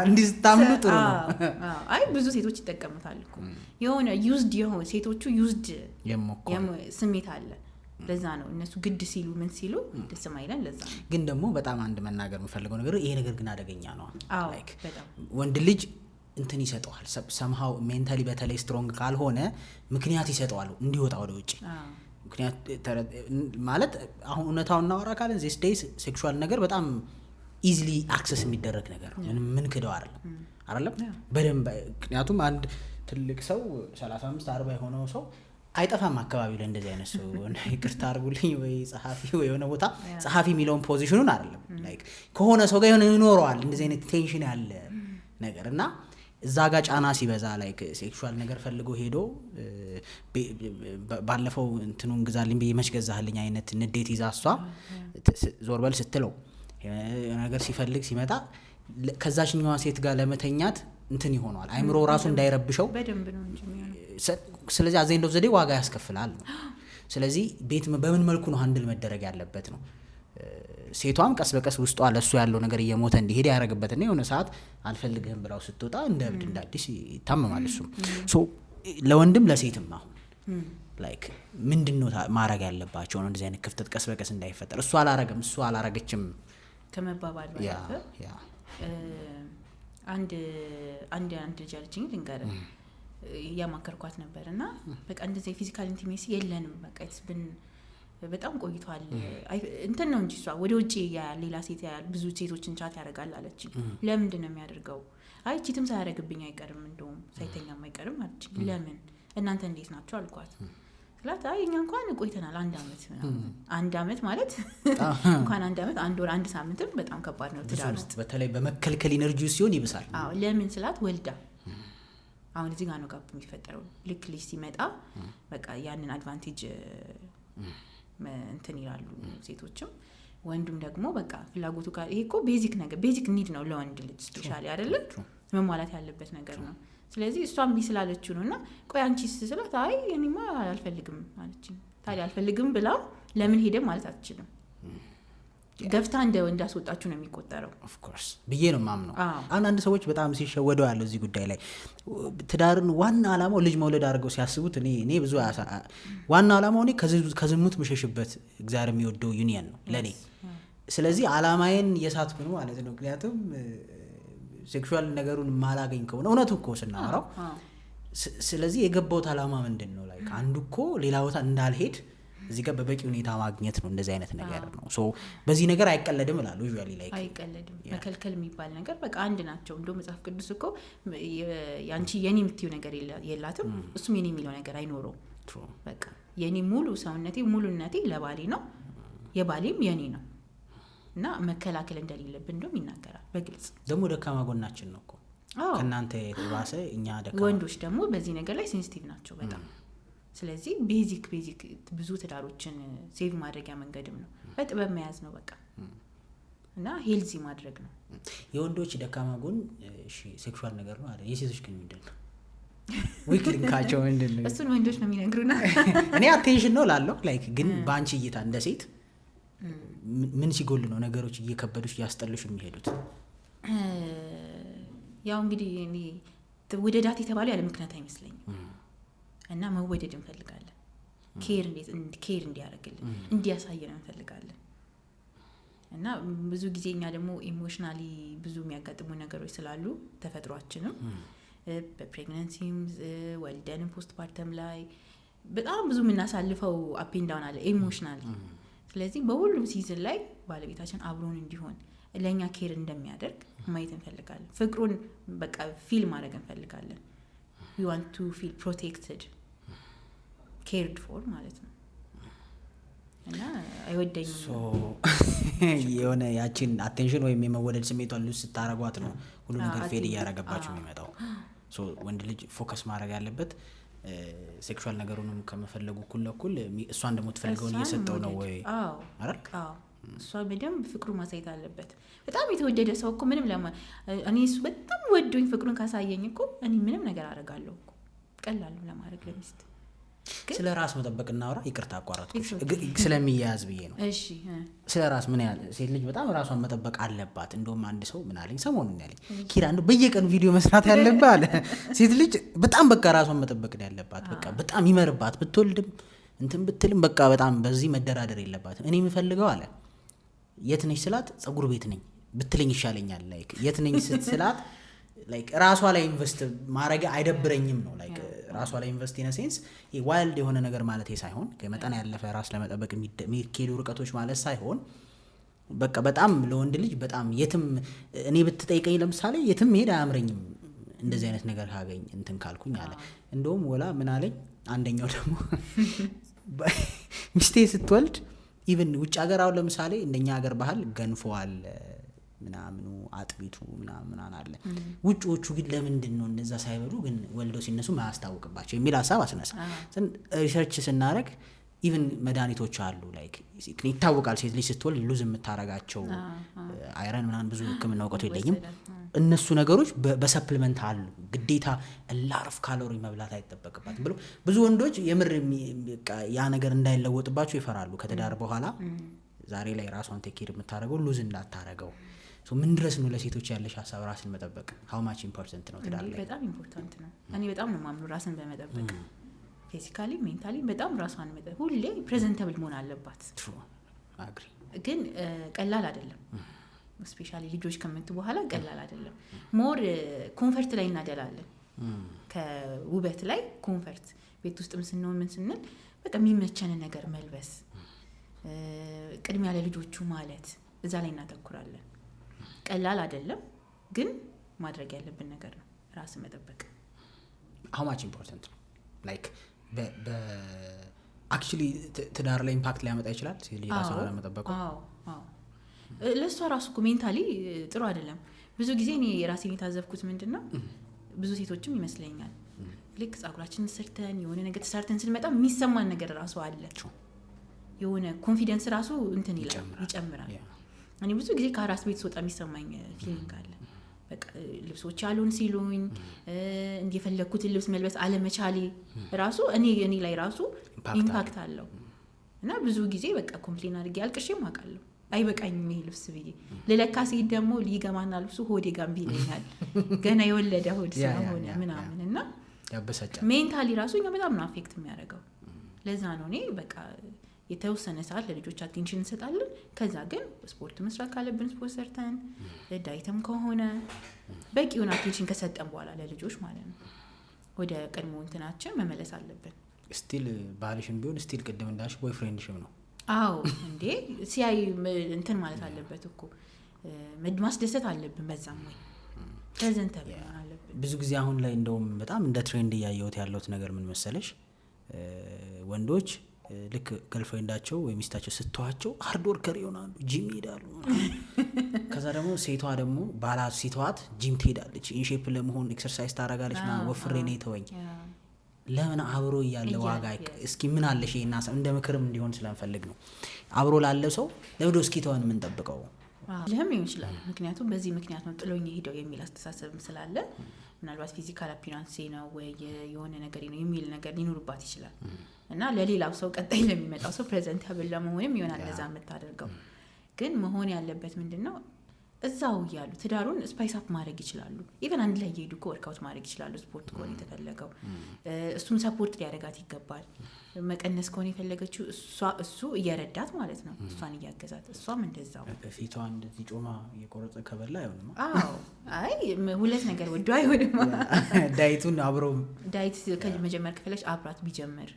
እንዲህ ስታምኑ ጥሩ ነው። አይ ብዙ ሴቶች ይጠቀሙታል እኮ። የሆነ ዩዝድ የሆነ ሴቶቹ ዩዝድ ስሜት አለ። ለዛ ነው እነሱ ግድ ሲሉ ምን ሲሉ ደስ ማይለን። ለዛ ነው ግን ደግሞ በጣም አንድ መናገር የምፈልገው ነገር ይሄ ነገር ግን አደገኛ ነው። ላይክ ወንድ ልጅ እንትን ይሰጠዋል ሰምሃው ሜንታሊ በተለይ ስትሮንግ ካልሆነ ምክንያት ይሰጠዋል እንዲወጣ ወደ ውጪ። ምክንያት ማለት አሁን እውነታውን እናወራ ካለን ዚስ ዴይስ ሴክሹዋል ነገር በጣም ኢዚሊ አክሰስ የሚደረግ ነገር ነው። ምን ክደው አይደለም በደንብ። ምክንያቱም አንድ ትልቅ ሰው 35 40 የሆነው ሰው አይጠፋም አካባቢው ላይ እንደዚህ አይነት ሰው። ይቅርታ አድርጉልኝ ወይ ጸሐፊ ወይ የሆነ ቦታ ጸሐፊ የሚለውን ፖዚሽኑን አይደለም ላይክ ከሆነ ሰው ጋር የሆነ ይኖረዋል እንደዚህ አይነት ቴንሽን ያለ ነገር እና እዛ ጋር ጫና ሲበዛ ላይክ ሴክሹዋል ነገር ፈልጎ ሄዶ ባለፈው እንትኑን ግዛልኝ ብዬ መች ገዛህልኝ አይነት ንዴት ይዛ እሷ ዞር በል ስትለው ነገር ሲፈልግ ሲመጣ ከዛችኛዋ ሴት ጋር ለመተኛት እንትን ይሆናል አይምሮ ራሱ እንዳይረብሸው በደንብ ነው እንጂ ስለዚህ አዘንዶ ዘዴ ዋጋ ያስከፍላል ነው። ስለዚህ ቤት በምን መልኩ ነው ሃንድል መደረግ ያለበት ነው። ሴቷም ቀስ በቀስ ውስጧ ለሱ ያለው ነገር እየሞተ እንዲሄድ ያደርግበትና የሆነ ሰዓት አልፈልግህም ብላው ስትወጣ እንደ እብድ እንደ አዲስ ይታመማል እሱም። ሶ ለወንድም ለሴትም አሁን ላይክ ምንድነው ማድረግ ያለባቸው ነው እንደዚህ አይነት ክፍተት ቀስ በቀስ እንዳይፈጠር እሱ አላረገም እሱ አላረገችም ከመባባል ባለፈ አንድ ልጅ አለችኝ ልንገር እያማከርኳት ነበርና በቃ እንደዚህ ፊዚካል ኢንቲሜሲ የለንም በቃ ብን በጣም ቆይቷል እንትን ነው እንጂ እሷ ወደ ውጪ ሌላ ሴት ያያል ብዙ ሴቶችን ቻት ያደርጋል አለችኝ። ለምንድን ነው የሚያደርገው? አይ ቺትም ሳያደርግብኝ አይቀርም እንደውም ሳይተኛም አይቀርም አለችኝ። ለምን እናንተ እንዴት ናችሁ አልኳት። ስላት አይ እኛ እንኳን ቆይተናል 1 አመት ነው። 1 አመት ማለት እንኳን 1 አመት 1 ወር 1 ሳምንትም በጣም ከባድ ነው ትዳር ውስጥ በተለይ በመከልከል ኢነርጂ ሲሆን ይብሳል። አዎ ለምን ስላት ወልዳ አሁን እዚህ ጋር ነው ጋፕ የሚፈጠረው። ልክ ልጅ ሲመጣ በቃ ያንን አድቫንቴጅ እንትን ይላሉ ሴቶችም ወንዱም ደግሞ በቃ ፍላጎቱ ጋር ይሄ እኮ ቤዚክ ነገር ቤዚክ ኒድ ነው ለወንድ ልጅ ስፔሻሊ አይደለ መሟላት ያለበት ነገር ነው። ስለዚህ እሷም ቢስላለችው ነውና ቆይ አንቺስ ስላት አይ እኔማ አልፈልግም አለችኝ። ታዲያ አልፈልግም ብላ ለምን ሄደ ማለት አትችልም። ገፍታ እንዳስወጣችሁ ነው የሚቆጠረው ኦፍ ኮርስ ብዬ ነው ማምነው። አንዳንድ ሰዎች በጣም ሲሸወዱ ያለው እዚህ ጉዳይ ላይ ትዳርን ዋና አላማው ልጅ መውለድ አድርገው ሲያስቡት እኔ ብዙ ዋና አላማው እኔ ከዝሙት መሸሽበት እግዚአብሔር የሚወደው ዩኒየን ነው ለኔ። ስለዚህ አላማዬን እየሳትኩ ነው ማለት ነው። ምክንያቱም ሴክሹዋል ነገሩን ማላገኝ ከሆነ እውነቱ እኮ ስናወራው ስለዚህ የገባውት አላማ ምንድን ነው ላይክ አንዱ እኮ ሌላ ቦታ እንዳልሄድ እዚህ ጋር በበቂ ሁኔታ ማግኘት ነው እንደዚህ አይነት ነገር ነው። ሶ በዚህ ነገር አይቀለድም እላሉ ዩዥዋሊ ላይክ አይቀለድም መከልከል የሚባል ነገር በቃ አንድ ናቸው። እንደው መጽሐፍ ቅዱስ እኮ ያንቺ የኔ የምትዩ ነገር የላትም እሱም የኔ የሚለው ነገር አይኖረው። በቃ የኔ ሙሉ ሰውነቴ ሙሉነቴ ለባሌ ነው የባሌም የኔ ነው እና መከላከል እንደሌለብን እንደውም ይናገራል በግልጽ። ደግሞ ደካማ ጎናችን ነው እኮ ከናንተ የተባሰ እኛ ደካማ ወንዶች ደግሞ በዚህ ነገር ላይ ሴንሲቲቭ ናቸው በጣም። ስለዚህ ቤዚክ ብዙ ትዳሮችን ሴቭ ማድረጊያ መንገድም ነው በጥበብ መያዝ ነው በቃ እና ሄልዚ ማድረግ ነው። የወንዶች ደካማ ጎን እሺ ሴክሹዋል ነገር ነው አይደል? የሴቶች ግን ምንድነው ዊክ ሊንካቸው ምንድነው? እሱን ወንዶች ነው የሚነግሩና እኔ አቴንሽን ነው ላለው ላይክ ግን ባንቺ እይታ እንደ ሴት ምን ሲጎል ነው ነገሮች እየከበዱሽ ያስጠልሽ የሚሄዱት? ያው እንግዲህ እኔ ወደዳት የተባለው ያለ ምክንያት አይመስለኝም እና መወደድ እንፈልጋለን። ኬር እንዲያደርግልን እንዲያሳየን እንፈልጋለን። እና ብዙ ጊዜ እኛ ደግሞ ኢሞሽናሊ ብዙ የሚያጋጥሙ ነገሮች ስላሉ ተፈጥሯችንም በፕሬግናንሲም ወልደንም ፖስት ፓርተም ላይ በጣም ብዙ የምናሳልፈው አፕ ኤንድ ዳውን አለ ኢሞሽናሊ። ስለዚህ በሁሉም ሲዝን ላይ ባለቤታችን አብሮን እንዲሆን ለኛ ኬር እንደሚያደርግ ማየት እንፈልጋለን። ፍቅሩን በቃ ፊል ማድረግ እንፈልጋለን። we want to feel protected cared for ማለት ነው። እና አይወደኝም የሆነ ያቺን አቴንሽን ወይም የመወደድ ስሜቷን ልጅ ስታረጓት ነው ሁሉ ነገር ፌድ እያረጋባችሁ የሚመጣው። ሶ ወንድ ልጅ ፎከስ ማድረግ ያለበት ሴክሹዋል ነገሩንም ከመፈለጉ እኩል እሷን ደግሞ ትፈልገውን እየሰጠው ነው ወይ አይደል? እሷ በደንብ ፍቅሩ ማሳየት አለበት። በጣም የተወደደ ሰው እኮ ምንም እኔ እሱ በጣም ወዶኝ ፍቅሩን ካሳየኝ እኮ እኔ ምንም ነገር አደርጋለሁ እኮ ቀላል ለማድረግ ለሚስት። ስለ ራስ መጠበቅ እናወራ። ይቅርታ አቋራጥኩሽ ስለሚያያዝ ብዬ ነው። እሺ ስለ ራስ ምን ያህል ሴት ልጅ በጣም ራሷን መጠበቅ አለባት? እንደውም አንድ ሰው ምን አለኝ ሰሞኑን ያለኝ ኪራ እንደው በየቀኑ ቪዲዮ መስራት ያለባት አለ። ሴት ልጅ በጣም በቃ ራሷን መጠበቅ ያለባት በቃ በጣም ይመርባት ብትወልድም እንትን ብትልም በቃ በጣም በዚህ መደራደር የለባትም። እኔ የምፈልገው አለ የት ነሽ ስላት ጸጉር ቤት ነኝ ብትለኝ ይሻለኛል። ላይክ የት ነኝ ስትስላት ላይክ ራሷ ላይ ኢንቨስት ማድረግ አይደብረኝም ነው። ላይክ ራሷ ላይ ኢንቨስት ኢን ሴንስ ዋይልድ የሆነ ነገር ማለት ሳይሆን ከመጠን ያለፈ ራስ ለመጠበቅ የሚኬዱ ርቀቶች ማለት ሳይሆን በቃ በጣም ለወንድ ልጅ በጣም የትም እኔ ብትጠይቀኝ ለምሳሌ የትም መሄድ አያምረኝም እንደዚህ አይነት ነገር ካገኝ እንትን ካልኩኝ አለ። እንደውም ወላ ምን አለኝ አንደኛው ደግሞ ሚስቴ ስትወልድ ኢቭን ውጭ ሀገር አሁን ለምሳሌ እንደኛ ሀገር ባህል ገንፎ አለ ምናምኑ አጥቢቱ ምናምን አለ። ውጪዎቹ ግን ለምንድን ነው እንደዛ ሳይበሉ ግን ወልደው ሲነሱ ማያስታውቅባቸው የሚል ሀሳብ አስነሳ። ሪሰርች ስናደርግ ኢቭን መድኃኒቶች አሉ ላይክ ይታወቃል ሴት ልጅ ስትወልድ ሉዝ የምታረጋቸው አይረን ምናምን ብዙ ሕክምና እውቀቱ የለኝም። እነሱ ነገሮች በሰፕሊመንት አሉ። ግዴታ ላርፍ ካሎሪ መብላት አይጠበቅባትም ብሎ ብዙ ወንዶች የምር ያ ነገር እንዳይለወጥባቸው ይፈራሉ። ከትዳር በኋላ ዛሬ ላይ ራሷን ቴኬር የምታደርገው ሉዝ እንዳታረገው። ምን ድረስ ነው ለሴቶች ያለሽ ሀሳብ ራስን መጠበቅ how much important ነው ትዳር ላይ? በጣም ኢምፖርታንት ነው። እኔ በጣም ነው ማምኑ ራስን በመጠበቅ ፊዚካሊ ሜንታሊ በጣም ራሷን መጠበቅ። ሁሌ ፕሬዘንተብል መሆን አለባት። ግን ቀላል አይደለም። ስፔሻሊ ልጆች ከመጡ በኋላ ቀላል አይደለም። ሞር ኮንፈርት ላይ እናደላለን ከውበት ላይ ኮንፈርት። ቤት ውስጥም ስንሆን ምን ስንል በቃ የሚመቸንን ነገር መልበስ፣ ቅድሚያ ለልጆቹ ማለት እዛ ላይ እናተኩራለን። ቀላል አይደለም ግን ማድረግ ያለብን ነገር ነው ራስን መጠበቅ። how much important ነው like actually ትዳር ላይ ኢምፓክት ሊያመጣ ይችላል ሴት ልጅ ራሷን መጠበቅ? አዎ ለሷ ራሱ ሜንታሊ ጥሩ አይደለም። ብዙ ጊዜ እኔ የራሴን የታዘብኩት ምንድነው ብዙ ሴቶችም ይመስለኛል ልክ ጸጉራችንን ሰርተን የሆነ ነገር ተሰርተን ስንመጣ የሚሰማን ነገር ራሱ አለ። የሆነ ኮንፊደንስ ራሱ እንትን ይጨምራል። እኔ ብዙ ጊዜ ከአራስ ቤት ስወጣ የሚሰማኝ ፊሊንግ አለ። በቃ ልብሶች ያሉን ሲሉኝ እንደፈለኩት ልብስ መልበስ አለመቻሌ ራሱ እኔ ላይ ራሱ ኢምፓክት አለው። እና ብዙ ጊዜ በቃ ኮምፕሌን አድርጌ አልቅሼም አውቃለሁ። አይበቃኝም ይሄ ልብስ ብዬ ለለካ ሲሄድ ደግሞ ሊገማና ልብሱ ሆዴ ጋምቢ ይለኛል ገና የወለደ ሆድ ስለሆነ ምናምን እና ያበሳጫል። ሜንታሊ ራሱ እኛ በጣም ነው አፌክት የሚያደርገው። ለዛ ነው እኔ በቃ የተወሰነ ሰዓት ለልጆች አቴንሽን እንሰጣለን። ከዛ ግን ስፖርት መስራት ካለብን ስፖርት ሰርተን ዳይተም ከሆነ በቂውን አቴንሽን ከሰጠን በኋላ ለልጆች ማለት ነው ወደ ቀድሞ እንትናችን መመለስ አለብን። ስቲል ባልሽም ቢሆን ስቲል ቅድም እንዳልሽ ቦይፍሬንድሽም ነው። አዎ እንዴ ሲያይ እንትን ማለት አለበት እኮ ማስደሰት አለብን። በዛም ወይ ፕሬዘንት አለብን። ብዙ ጊዜ አሁን ላይ እንደውም በጣም እንደ ትሬንድ እያየሁት ያለሁት ነገር ምን መሰለሽ ወንዶች ልክ ገርልፍሬንዳቸው ወይ ሚስታቸው ስትተዋቸው ሃርድ ወርከር ይሆናሉ፣ ጂም ይሄዳሉ። ከዛ ደግሞ ሴቷ ደግሞ ባላት ሲተዋት ጂም ትሄዳለች፣ ኢንሼፕ ለመሆን ኤክሰርሳይዝ ታደርጋለች እና ወፍሬ ነው ተወኝ። ለምን አብሮ እያለ ዋጋ እስኪ ምን አለሽ ይሄና እንደ ምክርም እንዲሆን ስለምፈልግ ነው። አብሮ ላለ ሰው ለምን እስኪ ተወን ምን ጠብቀው ለምን ይችላል። ምክንያቱም በዚህ ምክንያት ነው ጥሎኝ ሄደው የሚል አስተሳሰብም ስላለ ምናልባት ፊዚካል አፒራንስ ነው ወይ የሆነ ነገር ነው የሚል ነገር ሊኖርባት ይችላል። እና ለሌላው ሰው ቀጣይ ለሚመጣው ሰው ፕሬዘንታብል ለመሆንም ይሆናል ለዛ የምታደርገው። ግን መሆን ያለበት ምንድነው እዛው ያሉ ትዳሩን ስፓይስ አፕ ማድረግ ይችላሉ። ኢቨን አንድ ላይ እየሄዱ ወርክአውት ማድረግ ይችላሉ። ስፖርት ከሆነ የተፈለገው እሱም ሰፖርት ሊያደርጋት ይገባል። መቀነስ ከሆነ የፈለገችው እሱ እየረዳት ማለት ነው፣ እሷን እያገዛት፣ እሷም እንደዛው። በፊቷ እንደዚህ ጮማ እየቆረጠ ከበላ አይሆንም። አዎ አይ ሁለት ነገር ወዶ አይሆንም። ዳይቱን አብሮ ዳይት ከመጀመር ከፈለች አብራት ቢጀምር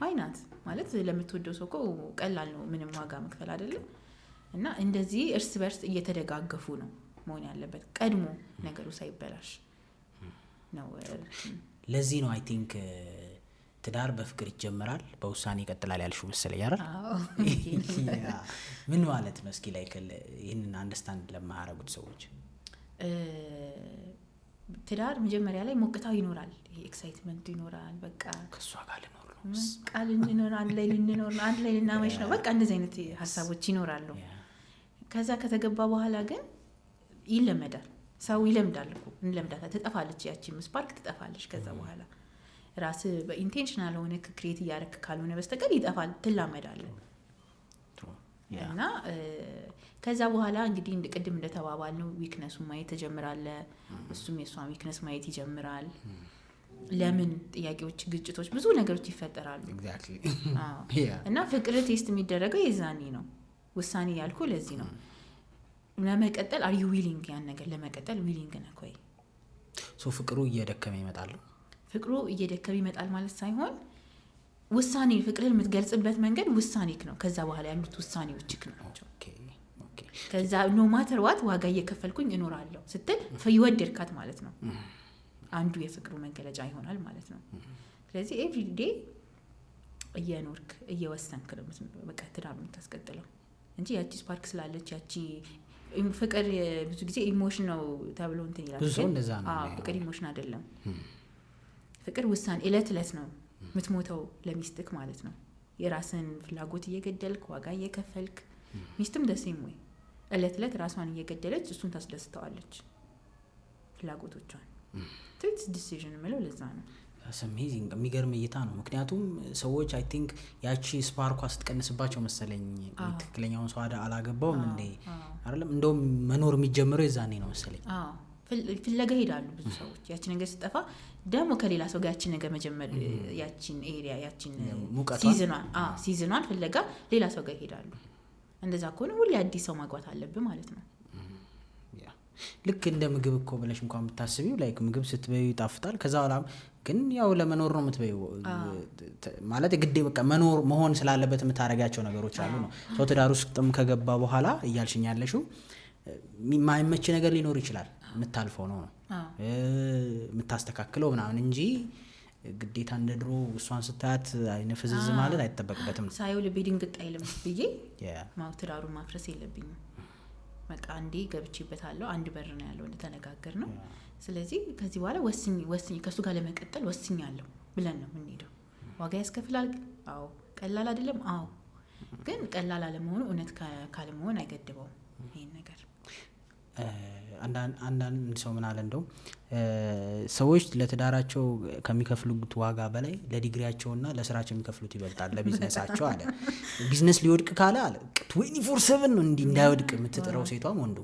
አይናት ማለት ለምትወደው ሰው እኮ ቀላል ነው፣ ምንም ዋጋ መክፈል አይደለም። እና እንደዚህ እርስ በርስ እየተደጋገፉ ነው መሆን ያለበት ቀድሞ ነገሩ ሳይበላሽ ነው። ለዚህ ነው አይ ቲንክ ትዳር በፍቅር ይጀምራል በውሳኔ ይቀጥላል ያልሽው መሰለኝ አይደል? ምን ማለት ነው? እስኪ ላይ ይሄንን አንደርስታንድ ለማያረጉት ሰዎች ትዳር መጀመሪያ ላይ ሞቅታው ይኖራል፣ ይሄ ኤክሳይትመንቱ ይኖራል። በቃ ከሷ ጋር ልኖር ነው ቃል እንኖር አንድ ላይ ልንኖር ነው አንድ ላይ ልናመሽ ነው በቃ እንደዚህ አይነት ሀሳቦች ይኖራሉ። ከዛ ከተገባ በኋላ ግን ይለመዳል። ሰው ይለምዳል እኮ እንለምዳታ ትጠፋለች፣ ያቺም ስፓርክ ትጠፋለች። ከዛ በኋላ ራስ በኢንቴንሽናል ሆነ ክሬት እያደረክ ካልሆነ በስተቀር ይጠፋል፣ ትላመዳለህ። እና ከዛ በኋላ እንግዲህ ቅድም እንደተባባል ነው ዊክነሱን ማየት ትጀምራለህ፣ እሱም የሷን ዊክነስ ማየት ይጀምራል። ለምን ጥያቄዎች፣ ግጭቶች፣ ብዙ ነገሮች ይፈጠራሉ። እና ፍቅር ቴስት የሚደረገው የዛኔ ነው። ውሳኔ ያልኩ ለዚህ ነው። ለመቀጠል አር ዩ ዊሊንግ ያን ነገር ለመቀጠል ዊሊንግ ነህ ወይ? ፍቅሩ እየደከመ ይመጣል። ፍቅሩ እየደከመ ይመጣል ማለት ሳይሆን ውሳኔ ፍቅርን የምትገልጽበት መንገድ ውሳኔክ ነው። ከዛ በኋላ ያሉት ውሳኔዎችክ ናቸው። ከዛ ኖ ማተር ዋት ዋጋ እየከፈልኩኝ እኖራለሁ ስትል ይወደድካት ማለት ነው። አንዱ የፍቅሩ መገለጫ ይሆናል ማለት ነው። ስለዚህ ኤቭሪ ዴይ እየኖርክ እየወሰንክ ነው በቃ ትዳር የምታስቀጥለው እንጂ ያቺ ስፓርክ ስላለች ያቺ ፍቅር ብዙ ጊዜ ኢሞሽን ነው ተብሎ እንትን ይላል። ብዙ ሰው እንደዛ ነው። ፍቅር ኢሞሽን አይደለም። ፍቅር ውሳኔ እለት ነው የምትሞተው ለሚስትክ ማለት ነው። የራስን ፍላጎት እየገደልክ ዋጋ እየከፈልክ፣ ሚስትም ደሴም ወይ እለት ራሷን እየገደለች እሱን ታስደስተዋለች ፍላጎቶቿን። ትሪትስ ዲሲዥን የምለው ለዛ ነው። አሜዚንግ የሚገርም እይታ ነው። ምክንያቱም ሰዎች አይ ቲንክ ያቺ ስፓርኳ ስትቀንስባቸው መሰለኝ ትክክለኛውን ሰው አላገባውም እንዴ አይደለም፣ እንደውም መኖር የሚጀምረው የዛኔ ነው መሰለኝ። ፍለጋ ሄዳሉ ብዙ ሰዎች። ያቺ ነገር ስጠፋ ደግሞ ከሌላ ሰው ጋር ያቺ ነገር መጀመር፣ ያቺን ኤሪያ ያቺን ሲዝኗን ፍለጋ ሌላ ሰው ጋር ይሄዳሉ። እንደዛ ከሆነ ሁሌ አዲስ ሰው ማግባት አለብህ ማለት ነው። ልክ እንደ ምግብ እኮ ብለሽ እንኳን ብታስቢው ላይክ ምግብ ስትበዩ ይጣፍጣል። ከዛ በኋላ ግን ያው ለመኖር ነው የምትበዩ ማለት ግዴ በቃ መኖር መሆን ስላለበት የምታረጋቸው ነገሮች አሉ ነው። ሰው ትዳር ውስጥም ከገባ በኋላ እያልሽኝ ያለሽው የማይመች ነገር ሊኖር ይችላል። የምታልፈው ነው የምታስተካክለው ምናምን እንጂ ግዴታ እንደ ድሮ እሷን ስታያት አይነ ፍዝዝ ማለት አይጠበቅበትም። ሳየው ልቤ ድንግጥ አይልም ብዬ ትዳሩን ማፍረስ የለብኝም። በቃ አንዴ ገብቼበታለሁ። አንድ በር ነው ያለው እንደተነጋገር ነው። ስለዚህ ከዚህ በኋላ ወስኝ ከሱ ጋር ለመቀጠል ወስኛለሁ ብለን ነው የምንሄደው። ዋጋ ያስከፍላል። አዎ ቀላል አይደለም። አዎ ግን ቀላል አለመሆኑ እውነት ካለመሆን አይገድበውም ይሄን ነገር። አንዳንድ ሰው ምን አለ እንደው ሰዎች ለትዳራቸው ከሚከፍሉት ዋጋ በላይ ለዲግሪያቸውና ለስራቸው የሚከፍሉት ይበልጣል ለቢዝነሳቸው አለ። ቢዝነስ ሊወድቅ ካለ አለ 24/7 ነው እንዲህ እንዳይወድቅ የምትጥረው ሴቷም ወንዱ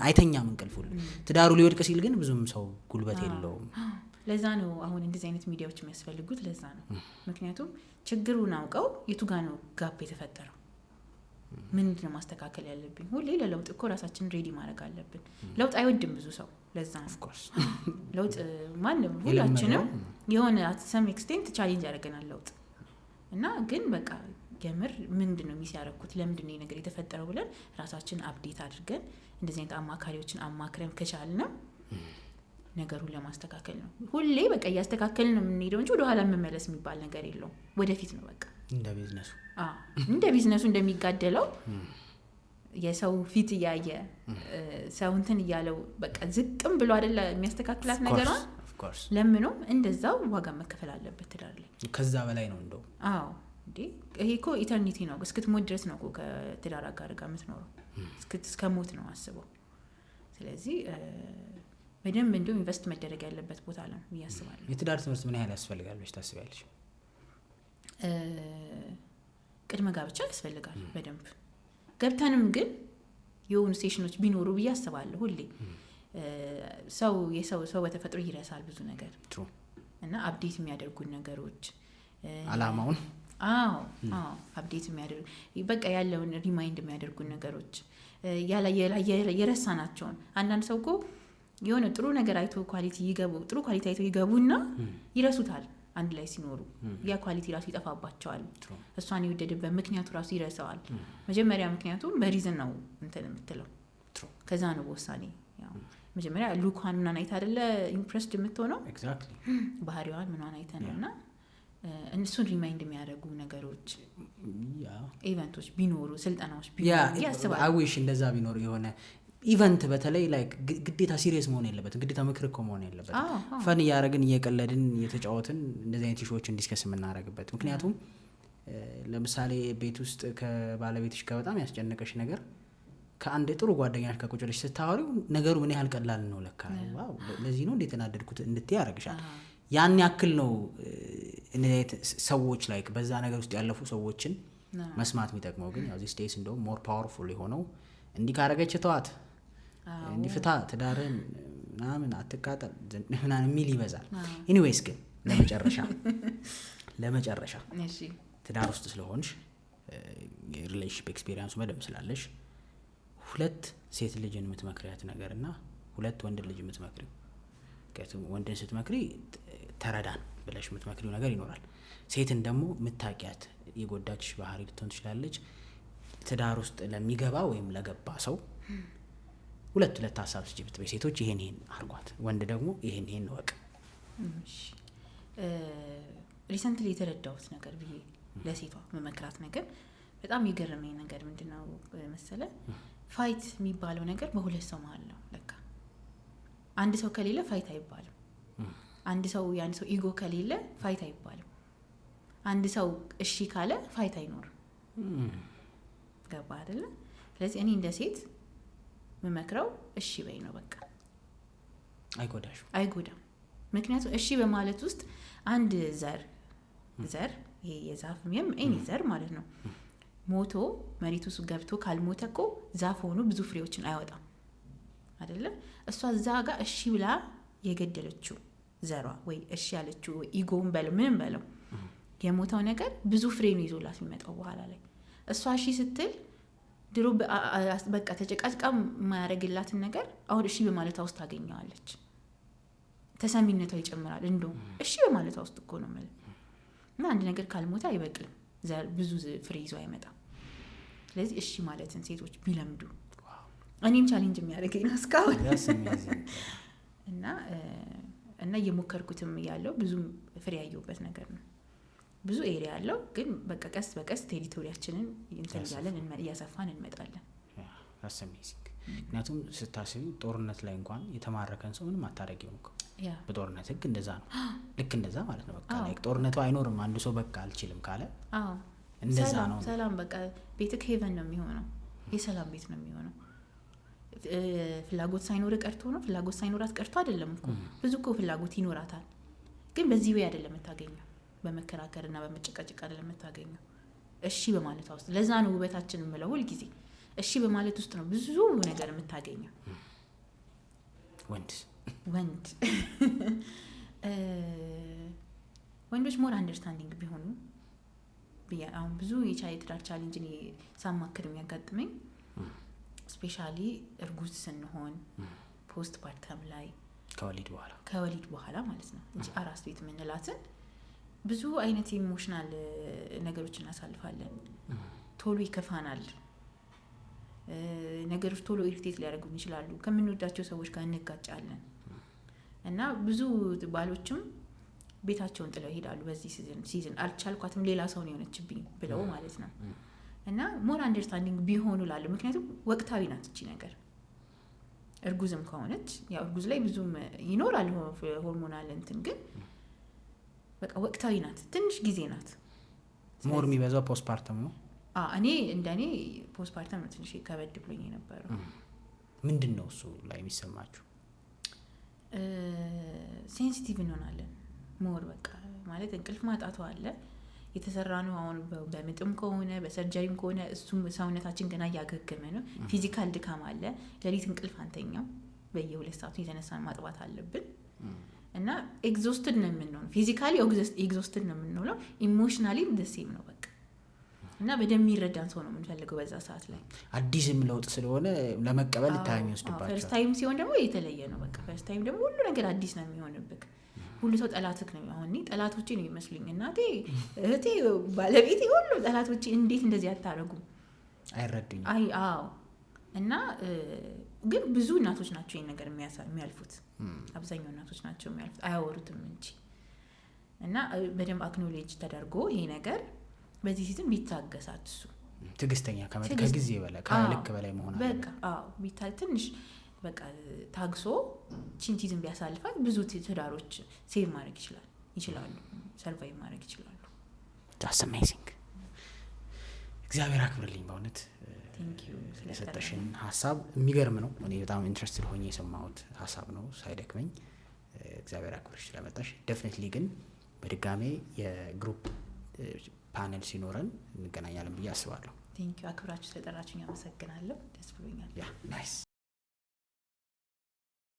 አይተኛም እንቅልፍ ሁሉ። ትዳሩ ሊወድቅ ሲል ግን ብዙም ሰው ጉልበት የለውም። ለዛ ነው አሁን እንደዚህ አይነት ሚዲያዎች የሚያስፈልጉት። ለዛ ነው ምክንያቱም ችግሩን አውቀው የቱ ጋር ነው ጋፕ የተፈጠረው፣ ምንድን ነው ማስተካከል ያለብኝ። ሁሌ ለለውጥ እኮ ራሳችን ሬዲ ማድረግ አለብን። ለውጥ አይወድም ብዙ ሰው። ለዛ ነው ለውጥ ማንም ሁላችንም የሆነ ሰም ኤክስቴንት ቻሌንጅ ያደርገናል ለውጥ እና ግን በቃ የምር ምንድን ነው ሚስ ያደረኩት፣ ለምንድን ነው ነገር የተፈጠረው ብለን ራሳችን አፕዴት አድርገን እንደዚህ አይነት አማካሪዎችን አማክረን ከቻልን ነገሩን ለማስተካከል ነው። ሁሌ በቃ እያስተካከልን ነው የምንሄደው እንጂ ወደ ኋላ መመለስ የሚባል ነገር የለውም። ወደፊት ነው በቃ እንደ ቢዝነሱ እንደሚጋደለው የሰው ፊት እያየ ሰው እንትን እያለው በቃ ዝቅም ብሎ አይደለ የሚያስተካክላት ነገሯን ለምንም እንደዛው ዋጋ መከፈል አለበት ትዳር ላይ። ከዛ በላይ ነው እንደው እንዴ ይሄ እኮ ኢተርኒቲ ነው። እስክትሞት ድረስ ነው ከትዳር ጋር የምትኖረው። እስከሞት ነው አስበው። ስለዚህ በደንብ እንደው ኢንቨስት መደረግ ያለበት ቦታ ነው ያስባለሁ። የትዳር ትምህርት ምን ያህል ያስፈልጋል ብለሽ ታስቢያለሽ? ቅድመ ጋብቻ ያስፈልጋል በደንብ ገብተንም ግን የሆኑ ሴሽኖች ቢኖሩ ብዬ አስባለሁ። ሁሌ ሰው በተፈጥሮ ይረሳል ብዙ ነገር እና አፕዴት የሚያደርጉን ነገሮች አላማውን አፕዴት የሚያደርጉ በቃ ያለውን ሪማይንድ የሚያደርጉን ነገሮች የረሳናቸውን። አንዳንድ ሰው እኮ የሆነ ጥሩ ነገር አይቶ ጥሩ ኳሊቲ አይቶ ይገቡና ይረሱታል። አንድ ላይ ሲኖሩ ያ ኳሊቲ ራሱ ይጠፋባቸዋል። እሷን የወደደበት ምክንያቱ ራሱ ይረሳዋል። መጀመሪያ ምክንያቱም በሪዝን ነው እንትን የምትለው። ከዛ ነው በውሳኔ ያው መጀመሪያ ሉኳን ምናን አይታ አይደለ ኢምፕሬስድ የምትሆነው ባህሪዋን ምናን አይተ ነውና እነሱን ሪማይንድ የሚያደርጉ ነገሮች ኢቨንቶች ቢኖሩ ስልጠናዎች ቢኖሩ ያስባል። አዊሽ እንደዛ ቢኖር የሆነ ኢቨንት በተለይ ላይክ ግዴታ ሲሪየስ መሆን የለበት፣ ግዴታ ምክር እኮ መሆን የለበት። ፈን እያደረግን እየቀለድን እየተጫወትን እንደዚህ አይነት ሾዎችን ዲስከስ የምናደርግበት። ምክንያቱም ለምሳሌ ቤት ውስጥ ከባለቤትሽ ጋር በጣም ያስጨነቀሽ ነገር ከአንድ ጥሩ ጓደኛሽ ጋር ቁጭ ብለሽ ስታወሪው ነገሩ ምን ያህል ቀላል ነው ለካ ዋው ለዚህ ነው እንዴት ተናደድኩት እንድትይ ያደርግሻል። ያን ያክል ነው ሰዎች ላይክ በዛ ነገር ውስጥ ያለፉ ሰዎችን መስማት የሚጠቅመው። ግን ያው ዚስ ዴይስ እንደውም ሞር ፓወርፉል የሆነው እንዲህ ካረገች ተዋት፣ እንዲህ ፍታ፣ ትዳርን ምናምን አትቃጠል ምናምን የሚል ይበዛል። ኤኒዌይስ ግን ለመጨረሻ ትዳር ውስጥ ስለሆንሽ የሪሌሽንሺፕ ኤክስፒሪየንሱ በደንብ ስላለሽ 2 ሴት ልጅን የምትመክሪያት ነገርና 2 ወንድ ልጅ የምትመክሪው። ወንድን ስትመክሪ ተረዳን ብለሽ የምትመክሪው ነገር ይኖራል። ሴትን ደግሞ የምታውቂያት የጎዳችሽ ባህሪ ልትሆን ትችላለች። ትዳር ውስጥ ለሚገባ ወይም ለገባ ሰው 2 ሀሳብ ስጪ ብትበይ፣ ሴቶች ይሄን አርጓት፣ ወንድ ደግሞ ይሄን ወቅ። ሪሰንትሊ የተረዳሁት ነገር ብዬ ለሴቷ መመክራት ነገር በጣም የገረመኝ ነገር ምንድነው መሰለ ፋይት የሚባለው ነገር በሁለት ሰው መሀል ነው ለካ። አንድ ሰው ከሌለ ፋይት አይባልም። አንድ ሰው ኢጎ ከሌለ ፋይት አይባልም። አንድ ሰው እሺ ካለ ፋይት አይኖርም። ገባ አይደለ? ስለዚህ እኔ እንደ ሴት መመክረው እሺ በይ ነው በቃ። አይጎዳም። ምክንያቱም እሺ በማለት ውስጥ አንድ ዘር ይሄ የዛፍ ኤኒ ዘር ማለት ነው ሞቶ መሬት ውስጥ ገብቶ ካልሞተ እኮ ዛፍ ሆኖ ብዙ ፍሬዎችን አይወጣም አይደለ? እሷ እዛ ጋር እሺ ብላ የገደለችው ዘሯ ወይ እሺ ያለችው ኢጎን በለው ምንም በለው የሞተው ነገር ብዙ ፍሬ ነው ይዞላት የሚመጣው በኋላ ላይ። እሷ እሺ ስትል ድሮ በቃ ተጨቃጭቃ የማያደርግላትን ነገር አሁን እሺ በማለቷ ውስጥ ታገኘዋለች። ተሰሚነቷ ይጨምራል። እንደውም እሺ በማለቷ ውስጥ እኮ ነው ማለት እና አንድ ነገር ካልሞተ አይበቅልም፣ ብዙ ፍሬ ይዞ አይመጣም። ስለዚህ እሺ ማለትን ሴቶች ቢለምዱ እኔም ቻሌንጅ የሚያደርገኝ ነው እስካሁን እና እየሞከርኩትም ያለው ብዙ ፍሬ ያየሁበት ነገር ነው። ብዙ ኤሪያ ያለው ግን በቃ ቀስ በቀስ ቴሪቶሪያችንን እንተያለን እያሰፋን እንመጣለን። ምክንያቱም ስታስቢ ጦርነት ላይ እንኳን የተማረከን ሰው ምንም አታረጊውም እኮ በጦርነት ህግ እንደዛ ነው። ልክ እንደዛ ማለት ነው። በቃ ላይ ጦርነቱ አይኖርም። አንድ ሰው በቃ አልችልም ካለ እንደዛ ነው። ሰላም በቃ ቤትክ ሄቨን ነው የሚሆነው። የሰላም ቤት ነው የሚሆነው። ፍላጎት ሳይኖር ቀርቶ ነው። ፍላጎት ሳይኖራት ቀርቶ አይደለም እኮ ብዙ እኮ ፍላጎት ይኖራታል። ግን በዚህ ወይ አይደለም የምታገኘው፣ በመከራከርና በመጨቃጨቅ አይደለም የምታገኘው። እሺ በማለት ውስጥ ለዛ ነው ውበታችን የምለው ሁሉ ጊዜ እሺ በማለት ውስጥ ነው ብዙ ነገር የምታገኘው። ወንዶች ሞር አንደርስታንዲንግ ቢሆኑ አሁን ብዙ የትዳር ቻሌንጅ እኔ ሳማክር የሚያጋጥመኝ ስፔሻሊ እርጉዝ ስንሆን ፖስት ፓርተም ላይ ከወሊድ በኋላ ማለት ነው እንጂ አራስ ቤት የምንላትን ብዙ አይነት ኢሞሽናል ነገሮችን እናሳልፋለን። ቶሎ ይከፋናል። ነገሮች ቶሎ ኢሪቴት ሊያደርጉን ይችላሉ። ከምንወዳቸው ሰዎች ጋር እንጋጫለን እና ብዙ ባሎችም ቤታቸውን ጥለው ይሄዳሉ። በዚህ ሲዝን አልቻልኳትም ሌላ ሰው ነው የሆነችብኝ ብለው ማለት ነው። እና ሞር አንደርስታንዲንግ ቢሆኑ ላሉ ምክንያቱም ወቅታዊ ናት እቺ ነገር። እርጉዝም ከሆነች ያው እርጉዝ ላይ ብዙም ይኖራል ሆርሞናል እንትን ግን በቃ ወቅታዊ ናት። ትንሽ ጊዜ ናት። ሞር የሚበዛው ፖስት ፓርተም ነው። እኔ እንደኔ ፖስት ፓርተም ነው ትንሽ ከበድ ብሎኝ የነበረው። ምንድነው እሱ ላይ የሚሰማችሁ? ሴንሲቲቭ እንሆናለን ሞር በቃ ማለት እንቅልፍ ማጣቱ አለ። የተሰራ ነው አሁን በምጥም ከሆነ በሰርጀሪም ከሆነ እሱም ሰውነታችን ገና እያገገመ ነው። ፊዚካል ድካም አለ። ሌሊት እንቅልፍ አንተኛው። በየ2 ሰዓቱ የተነሳን ማጥባት አለብን እና ኤግዞስትድ ነው የምንሆነው። ፊዚካሊ ኤግዞስትድ ነው የምንሆነው። ኢሞሽናሊ ደሴም ነው በቃ እና በደም የሚረዳን ሰው ነው የምንፈልገው በዛ ሰዓት ላይ። አዲስም ለውጥ ስለሆነ ለመቀበል ታይም ይወስድባቸዋል። ፈርስት ታይም ሲሆን ደግሞ የተለየ ነው በቃ። ፈርስት ታይም ደግሞ ሁሉ ነገር አዲስ ነው የሚሆንብክ። ሁሉ ሰው ጠላትክ ነው። አሁን እኔ ጠላቶቼ ነው የሚመስሉኝ። እናቴ፣ እህቴ፣ ባለቤቴ ሁሉ ጠላቶቼ። እንዴት እንደዚህ አታረጉም? አይረዱኝ። እና ግን ብዙ እናቶች ናቸው ይሄን ነገር የሚያልፉት። አብዛኛው እናቶች ናቸው የሚያልፉት፣ አያወሩትም እንጂ። እና በደንብ አክኖሌጅ ተደርጎ ይሄ ነገር በዚህ ሲዝን ቢታገሳት እሱ ትግስተኛ ከጊዜ በላይ ከልክ በላይ መሆን አለ በቃ ትንሽ በቃ ታግሶ ቺንቲዝም ቢያሳልፋት ብዙ ትዳሮች ሴቭ ማድረግ ይችላሉ፣ ሰርቫይቭ ማድረግ ይችላሉ። That's amazing። እግዚአብሔር አክብርልኝ በእውነት ስለሰጠሽን ሀሳብ የሚገርም ነው። እኔ በጣም ኢንትረስትድ ሆኜ የሰማሁት ሀሳብ ነው ሳይደክመኝ። እግዚአብሔር አክብርሽ ስለመጣሽ። ዴፊኒትሊ ግን በድጋሜ የግሩፕ ፓነል ሲኖረን እንገናኛለን ብዬ አስባለሁ። ቴንክ ዩ። አክብራችሁ ስለጠራችሁኝ አመሰግናለሁ። ደስ ብሎኛል። ናይስ